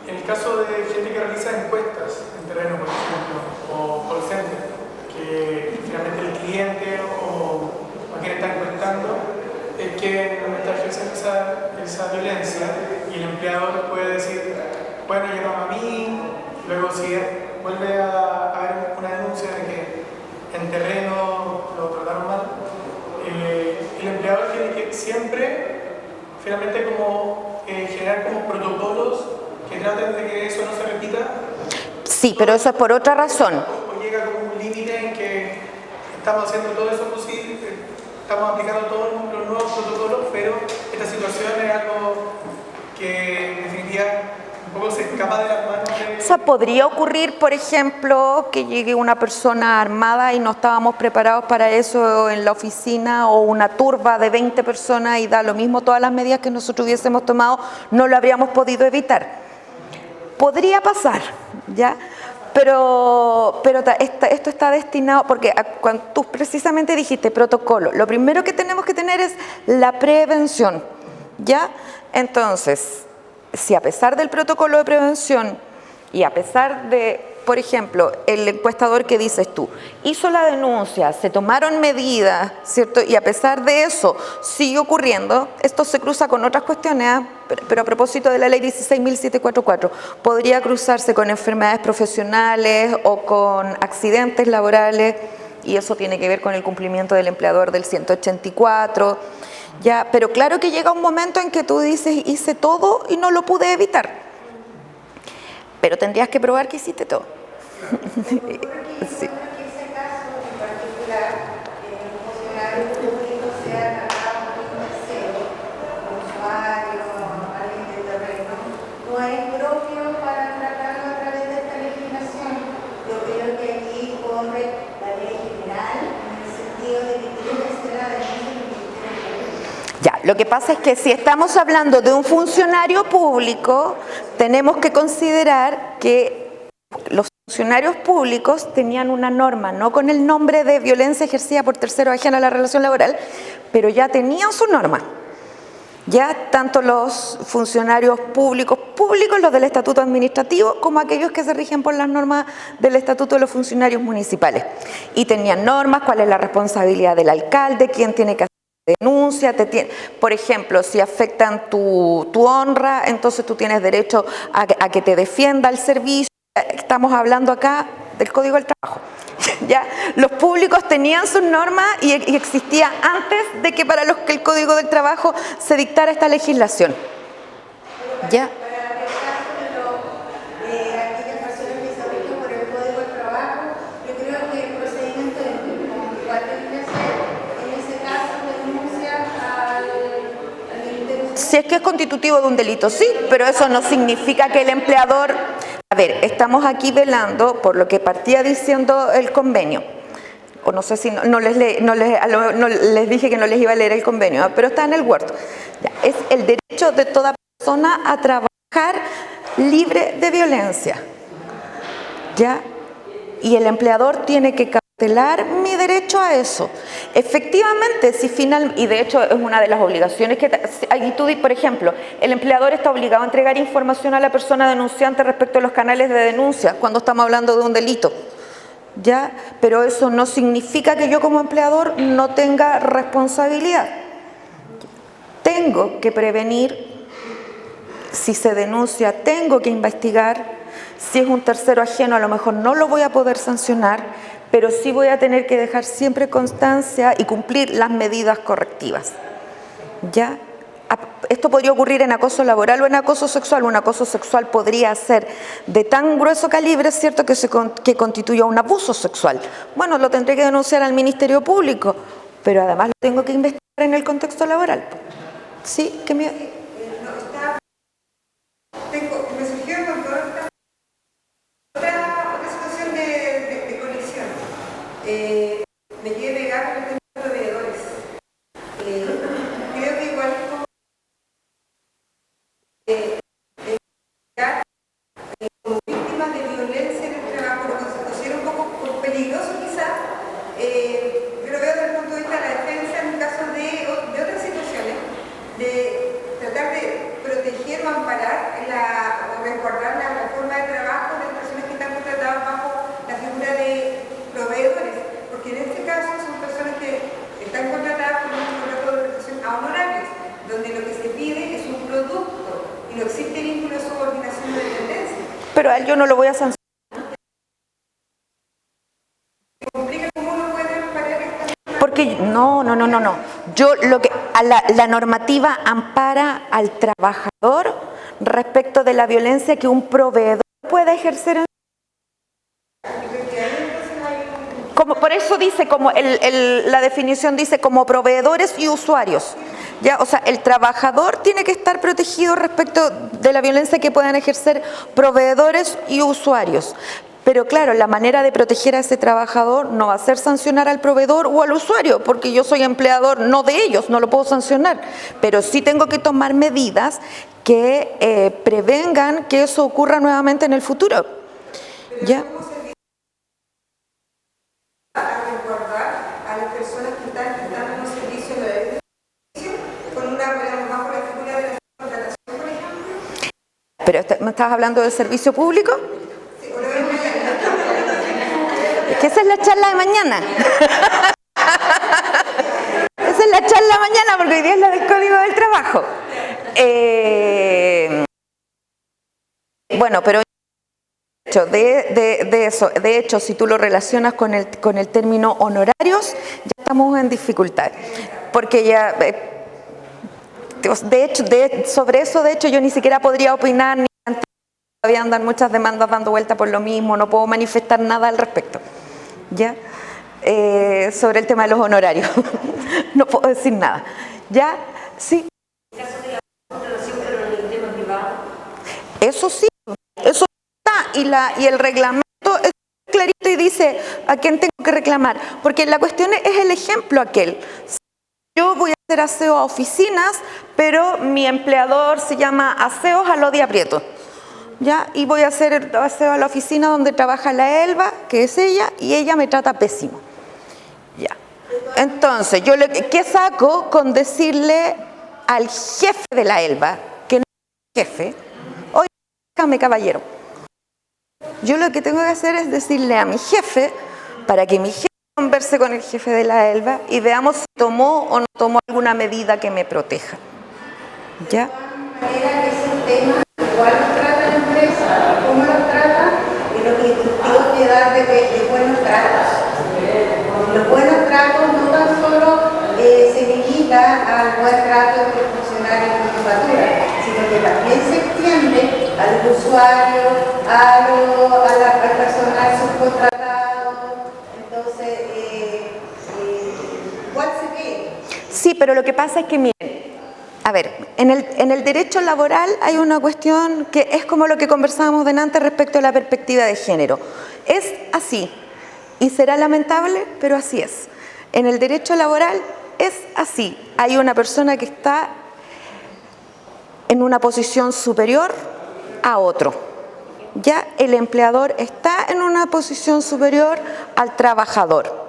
en el caso de gente que realiza encuestas en terreno, por ejemplo, o call center, que finalmente el cliente o a quien está encuestando es quien está ejerciendo esa violencia, y el empleador puede decir, bueno, llámame a mí, luego si vuelve a haber una denuncia de que en terreno lo trataron mal, el empleador tiene que siempre finalmente como generar como protocolos que traten de que eso no se repita. Sí, pero eso es por otra razón. O llega como un límite en que estamos haciendo todo eso posible, estamos aplicando todos los nuevos protocolos, pero esta situación es algo que en definitiva un poco se escapa de las manos de... cosa podría ocurrir, por ejemplo, que llegue una persona armada y no estábamos preparados para eso en la oficina, o una turba de 20 personas y da lo mismo todas las medidas que nosotros hubiésemos tomado, no lo habríamos podido evitar. Podría pasar, ¿ya? Pero esto está destinado, porque cuando tú precisamente dijiste protocolo, lo primero que tenemos que tener es la prevención, ¿ya? Entonces, si a pesar del protocolo de prevención y a pesar de, por ejemplo, el encuestador que dices tú, hizo la denuncia, se tomaron medidas, ¿cierto? Y a pesar de eso sigue ocurriendo, esto se cruza con otras cuestiones, pero a propósito de la ley 16.744, podría cruzarse con enfermedades profesionales o con accidentes laborales, y eso tiene que ver con el cumplimiento del empleador del 184, ya, pero claro que llega un momento en que tú dices, hice todo y no lo pude evitar, pero tendrías que probar que hiciste todo. Sí. En ese caso en particular, un funcionario público sea tratado como un tercero, un usuario, alguien de terreno, no es propio para tratarlo a través de esta legislación. Yo creo que aquí corre la ley general en el sentido de que tiene que ser la denuncia del Ministerio Público. Ya, lo que pasa es que si estamos hablando de un funcionario público, tenemos que considerar que los funcionarios públicos tenían una norma, no con el nombre de violencia ejercida por tercero ajeno a la relación laboral, pero ya tenían su norma. Ya tanto los funcionarios públicos, los del estatuto administrativo, como aquellos que se rigen por las normas del estatuto de los funcionarios municipales. Y tenían normas, cuál es la responsabilidad del alcalde, quién tiene que hacer denuncia, por ejemplo, si afectan tu honra, entonces tú tienes derecho a que te defienda el servicio. Estamos hablando acá del Código del Trabajo. Ya, los públicos tenían sus normas y existía antes de que para los que el Código del Trabajo se dictara esta legislación. Ya. Para el caso de aquellas personas que se rigen por el Código del Trabajo, yo creo que el procedimiento es igual tendría que ser, en ese caso, denuncia al Ministerio. Si es que es constitutivo de un delito, sí, pero eso no significa que el empleador... A ver, estamos aquí velando por lo que partía diciendo el convenio, o no sé si no les dije que no les iba a leer el convenio, pero está en el Word. Ya, es el derecho de toda persona a trabajar libre de violencia, ¿ya? Y el empleador tiene que cautelar mi derecho a eso. Efectivamente, si y de hecho es una de las obligaciones que aquí tú, por ejemplo, el empleador está obligado a entregar información a la persona denunciante respecto a los canales de denuncia cuando estamos hablando de un delito, ¿ya? Pero eso no significa que yo como empleador no tenga responsabilidad. Tengo que prevenir, si se denuncia, tengo que investigar. Si es un tercero ajeno, a lo mejor no lo voy a poder sancionar, pero sí voy a tener que dejar siempre constancia y cumplir las medidas correctivas. ¿Ya? Esto podría ocurrir en acoso laboral o en acoso sexual. Un acoso sexual podría ser de tan grueso calibre, ¿cierto?, que constituya un abuso sexual. Bueno, lo tendré que denunciar al Ministerio Público, pero además lo tengo que investigar en el contexto laboral. ¿Sí? ¿Qué me...? Me surgió con toda otra situación de conexión. Me quiere pegar con el tema de proveedores. Creo que igual como como víctimas de violencia en el trabajo, lo considero un poco peligroso quizás. Yo lo veo desde el punto de vista de la defensa en caso de otras situaciones, de tratar de proteger o amparar o resguardar la forma de trabajo de las personas que están contratadas bajo la figura de proveedores, porque en este caso son personas que están contratadas por un contrato de prestación a honorarios, donde lo que se pide es un producto y no existe vínculo de subordinación de dependencia. Pero a él yo no lo voy a sancionar. ¿Complica cómo uno puede amparar esta? Porque no. Yo la normativa ampara al trabajador respecto de la violencia que un proveedor pueda ejercer. Como, por eso dice, como la definición dice, como proveedores y usuarios. ¿Ya? O sea, el trabajador tiene que estar protegido respecto de la violencia que puedan ejercer proveedores y usuarios. Pero claro, la manera de proteger a ese trabajador no va a ser sancionar al proveedor o al usuario, porque yo soy empleador no de ellos, no lo puedo sancionar. Pero sí tengo que tomar medidas que prevengan que eso ocurra nuevamente en el futuro. ¿Ya? A resguardar a las personas que están prestando los servicios de con una bajo la figura de la contratación, por ejemplo. ¿Pero me estabas hablando del servicio público? Sí, o lo vemos allá. Que esa es la charla de mañana. Esa es la charla de mañana, porque hoy día es la del Código del Trabajo. Bueno, pero de hecho, si tú lo relacionas con el término honorarios, ya estamos en dificultad. Porque ya, sobre eso, de hecho, yo ni siquiera podría opinar, ni todavía andan muchas demandas dando vuelta por lo mismo, no puedo manifestar nada al respecto. ¿Ya? Sobre el tema de los honorarios. No puedo decir nada. ¿Ya? Sí. En caso de la contratación, pero en el tema privado. Eso sí, eso está, y el reglamento es clarito y dice a quién tengo que reclamar, porque la cuestión es el ejemplo aquel. Yo voy a hacer aseo a oficinas, pero mi empleador se llama Aseos Alodi Aprieto. ¿Ya? Y voy a hacer aseo a la oficina donde trabaja la Elba, que es ella, y ella me trata pésimo. Ya. Entonces, ¿qué saco con decirle al jefe de la Elba, que no es jefe, oye, déjame caballero? Yo lo que tengo que hacer es decirle a mi jefe, para que mi jefe converse con el jefe de la Elba y veamos si tomó o no tomó alguna medida que me proteja. ¿Ya? De manera que ese tema, igual los trata la empresa, cómo los trata, y lo que tengo que dar de buenos tratos. Los buenos tratos no tan solo se limita al buen trato entre funcionarios y jefatura, sino que también se extiende al usuario, al personal subcontratado. Entonces, igual se ve. Sí, pero lo que pasa es que, miren, a ver, en el derecho laboral hay una cuestión que es como lo que conversábamos delante respecto a la perspectiva de género. Es así, y será lamentable, pero así es. En el derecho laboral es así. Hay una persona que está en una posición superior a otro. Ya el empleador está en una posición superior al trabajador.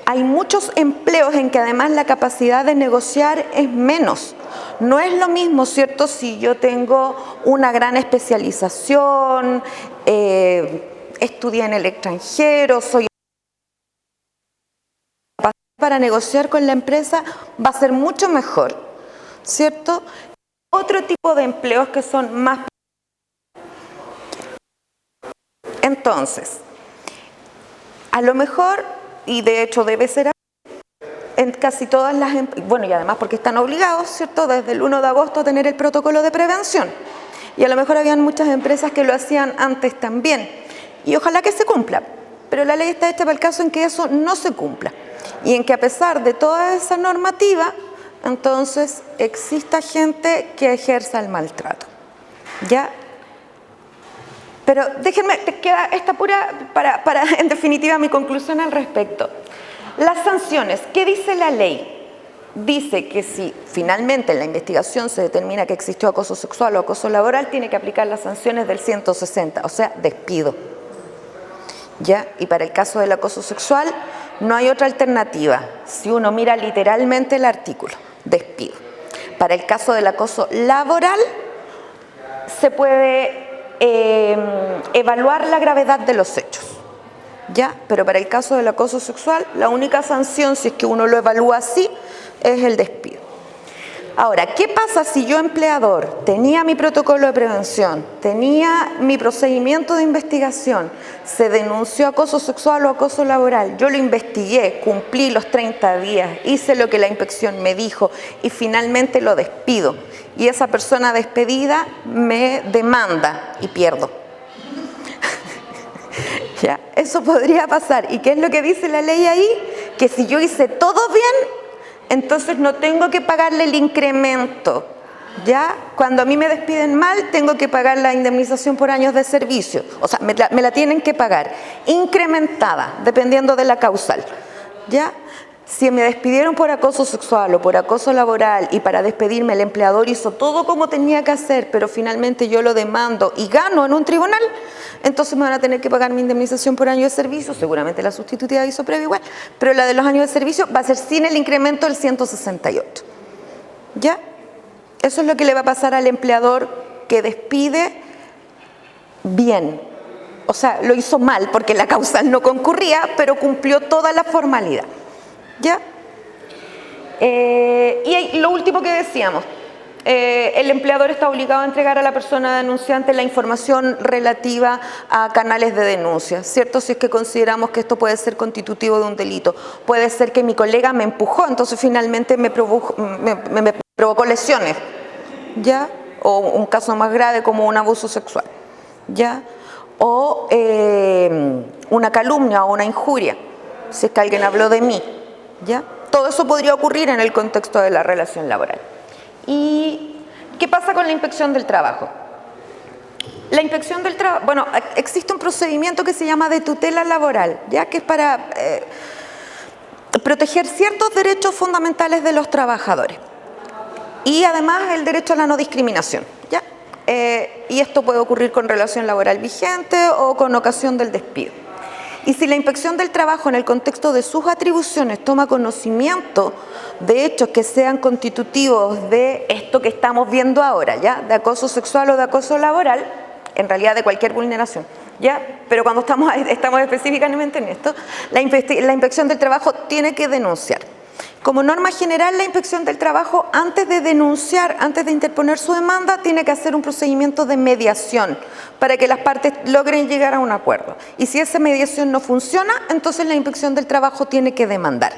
Hay muchos empleos en que además la capacidad de negociar es menos. No es lo mismo, ¿cierto? Si yo tengo una gran especialización, estudié en el extranjero, soy para negociar con la empresa, va a ser mucho mejor, ¿cierto? Otro tipo de empleos que son más. Entonces, a lo mejor, y de hecho debe ser así, en casi todas las empresas, bueno, y además porque están obligados, ¿cierto?, desde el 1 de agosto a tener el protocolo de prevención. Y a lo mejor habían muchas empresas que lo hacían antes también. Y ojalá que se cumpla, pero la ley está hecha para el caso en que eso no se cumpla. Y en que a pesar de toda esa normativa, entonces exista gente que ejerza el maltrato. ¿Ya? Pero déjenme, te queda esta pura, para en definitiva mi conclusión al respecto. Las sanciones, ¿qué dice la ley? Dice que si finalmente en la investigación se determina que existió acoso sexual o acoso laboral, tiene que aplicar las sanciones del 160, o sea, despido. ¿Ya? Y para el caso del acoso sexual no hay otra alternativa. Si uno mira literalmente el artículo, despido. Para el caso del acoso laboral se puede evaluar la gravedad de los hechos. ¿Ya? Pero para el caso del acoso sexual, la única sanción, si es que uno lo evalúa así, es el despido. Ahora, ¿qué pasa si yo, empleador, tenía mi protocolo de prevención, tenía mi procedimiento de investigación, se denunció acoso sexual o acoso laboral, yo lo investigué, cumplí los 30 días, hice lo que la inspección me dijo y finalmente lo despido? Y esa persona despedida me demanda y pierdo. ¿Ya? Eso podría pasar. ¿Y qué es lo que dice la ley ahí? Que si yo hice todo bien, entonces no tengo que pagarle el incremento. ¿Ya? Cuando a mí me despiden mal, tengo que pagar la indemnización por años de servicio. O sea, me la tienen que pagar incrementada, dependiendo de la causal. ¿Ya? Si me despidieron por acoso sexual o por acoso laboral y para despedirme el empleador hizo todo como tenía que hacer, pero finalmente yo lo demando y gano en un tribunal, entonces me van a tener que pagar mi indemnización por año de servicio, seguramente la sustitutiva hizo previo igual, pero la de los años de servicio va a ser sin el incremento del 168. ¿Ya? Eso es lo que le va a pasar al empleador que despide bien. O sea, lo hizo mal porque la causal no concurría, pero cumplió toda la formalidad. ¿Ya? Y lo último que decíamos, el empleador está obligado a entregar a la persona denunciante la información relativa a canales de denuncia, ¿cierto? Si es que consideramos que esto puede ser constitutivo de un delito. Puede ser que mi colega me empujó, entonces finalmente me provocó lesiones, ¿ya? O un caso más grave como un abuso sexual, ¿ya? O una calumnia o una injuria, si es que alguien habló de mí, ¿ya? Todo eso podría ocurrir en el contexto de la relación laboral. ¿Y qué pasa con la inspección del trabajo? La inspección del trabajo, bueno, existe un procedimiento que se llama de tutela laboral, ¿ya? Que es para proteger ciertos derechos fundamentales de los trabajadores. Y además el derecho a la no discriminación, ¿ya? Y esto puede ocurrir con relación laboral vigente o con ocasión del despido. Y si la inspección del trabajo en el contexto de sus atribuciones toma conocimiento de hechos que sean constitutivos de esto que estamos viendo ahora, ¿ya? De acoso sexual o de acoso laboral, en realidad de cualquier vulneración, ¿ya? Pero cuando estamos específicamente en esto, la inspección del trabajo tiene que denunciar. Como norma general, la inspección del trabajo, antes de denunciar, antes de interponer su demanda, tiene que hacer un procedimiento de mediación para que las partes logren llegar a un acuerdo. Y si esa mediación no funciona, entonces la inspección del trabajo tiene que demandar.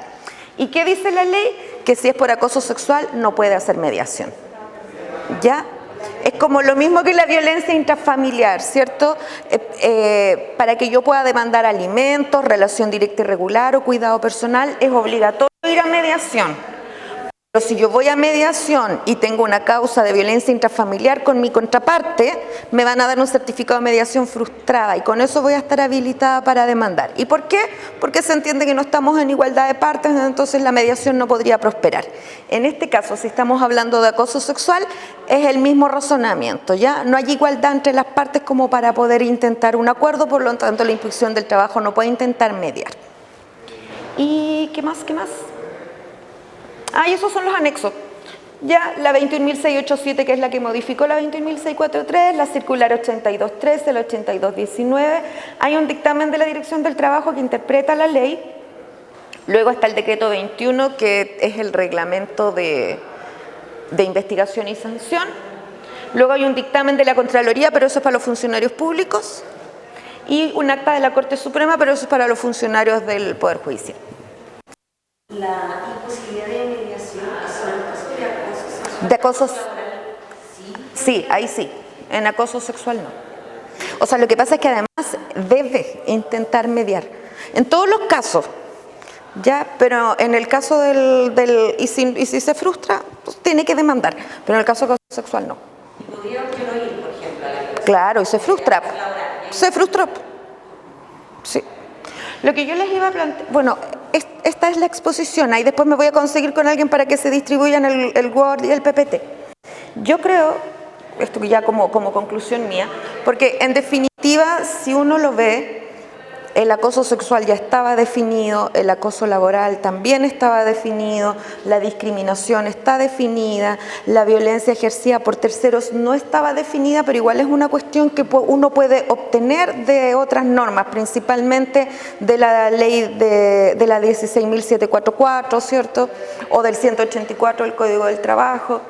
¿Y qué dice la ley? Que si es por acoso sexual, no puede hacer mediación. ¿Ya? Es como lo mismo que la violencia intrafamiliar, ¿cierto? Para que yo pueda demandar alimentos, relación directa y regular o cuidado personal, es obligatorio ir a mediación. Pero si yo voy a mediación y tengo una causa de violencia intrafamiliar con mi contraparte, me van a dar un certificado de mediación frustrada y con eso voy a estar habilitada para demandar. ¿Y por qué? Porque se entiende que no estamos en igualdad de partes, entonces la mediación no podría prosperar. En este caso, si estamos hablando de acoso sexual, es el mismo razonamiento, ¿ya? No hay igualdad entre las partes como para poder intentar un acuerdo, por lo tanto la inspección del trabajo no puede intentar mediar. ¿Y qué más? ¿Qué más? Y esos son los anexos. Ya la 21.687, que es la que modificó la 21.643, la circular 82.13, la 82.19. Hay un dictamen de la Dirección del Trabajo que interpreta la ley. Luego está el decreto 21, que es el reglamento de investigación y sanción. Luego hay un dictamen de la Contraloría, pero eso es para los funcionarios públicos. Y un acta de la Corte Suprema, pero eso es para los funcionarios del Poder Judicial. La imposibilidad de mediación son casos de acoso sexual. De acoso laboral, sí, ahí sí. En acoso sexual no. O sea, lo que pasa es que además debe intentar mediar. En todos los casos, ya, pero en el caso y si se frustra, pues tiene que demandar. Pero en el caso de acoso sexual no. ¿Y podría yo no ir, por ejemplo, a la violación? Claro, y se frustra. Laboral, Se frustró. Sí. Lo que yo les iba a plantear, bueno, esta es la exposición, ahí después me voy a conseguir con alguien para que se distribuyan el Word y el PPT. Yo creo, esto ya como conclusión mía, porque en definitiva, si uno lo ve, el acoso sexual ya estaba definido, el acoso laboral también estaba definido, la discriminación está definida, la violencia ejercida por terceros no estaba definida, pero igual es una cuestión que uno puede obtener de otras normas, principalmente de la ley de la 16.744, ¿cierto? O del 184 del Código del Trabajo.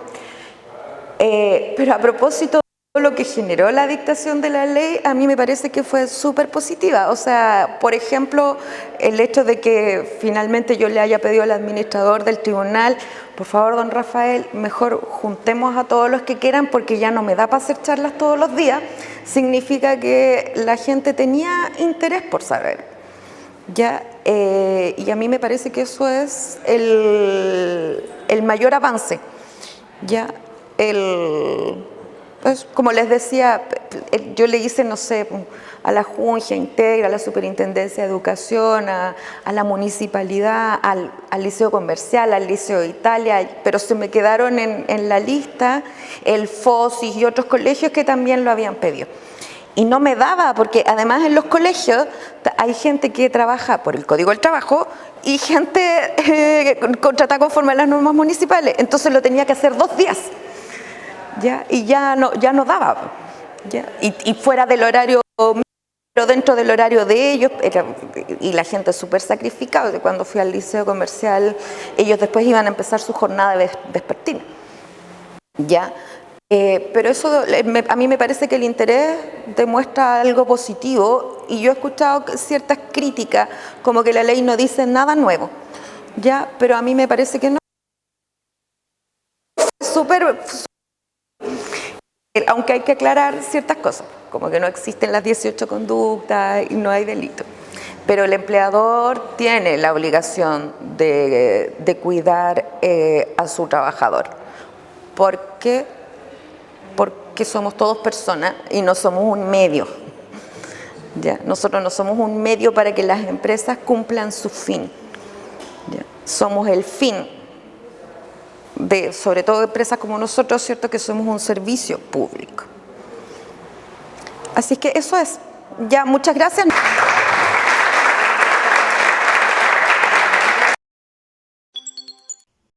Pero a propósito de lo que generó la dictación de la ley, a mí me parece que fue súper positiva. O sea, por ejemplo, el hecho de que finalmente yo le haya pedido al administrador del tribunal, por favor, don Rafael, mejor juntemos a todos los que quieran porque ya no me da para hacer charlas todos los días, significa que la gente tenía interés por saber. ¿ya? Y a mí me parece que eso es el mayor avance, ¿ya? Pues, como les decía, yo le hice, no sé, a la Junta Integra, a la Superintendencia de Educación, a la Municipalidad, al Liceo Comercial, al Liceo de Italia, pero se me quedaron en la lista el FOSIS y otros colegios que también lo habían pedido. Y no me daba, porque además en los colegios hay gente que trabaja por el Código del Trabajo y gente contratada conforme a las normas municipales, entonces lo tenía que hacer 2 días. ¿Ya? Y ya no daba, ¿ya? Y fuera del horario, pero dentro del horario de ellos, y la gente súper sacrificada. Cuando fui al Liceo Comercial, ellos después iban a empezar su jornada vespertina, ¿ya? Pero eso a mí me parece que el interés demuestra algo positivo, y yo he escuchado ciertas críticas, como que la ley no dice nada nuevo, ¿ya? Pero a mí me parece que no. Aunque hay que aclarar ciertas cosas, como que no existen las 18 conductas y no hay delito. Pero el empleador tiene la obligación de cuidar a su trabajador. Porque somos todos personas y no somos un medio. ¿Ya? Nosotros no somos un medio para que las empresas cumplan su fin. ¿Ya? Somos el fin. Sobre todo empresas como nosotros, ¿cierto?, que somos un servicio público. Así que eso es. Ya, muchas gracias.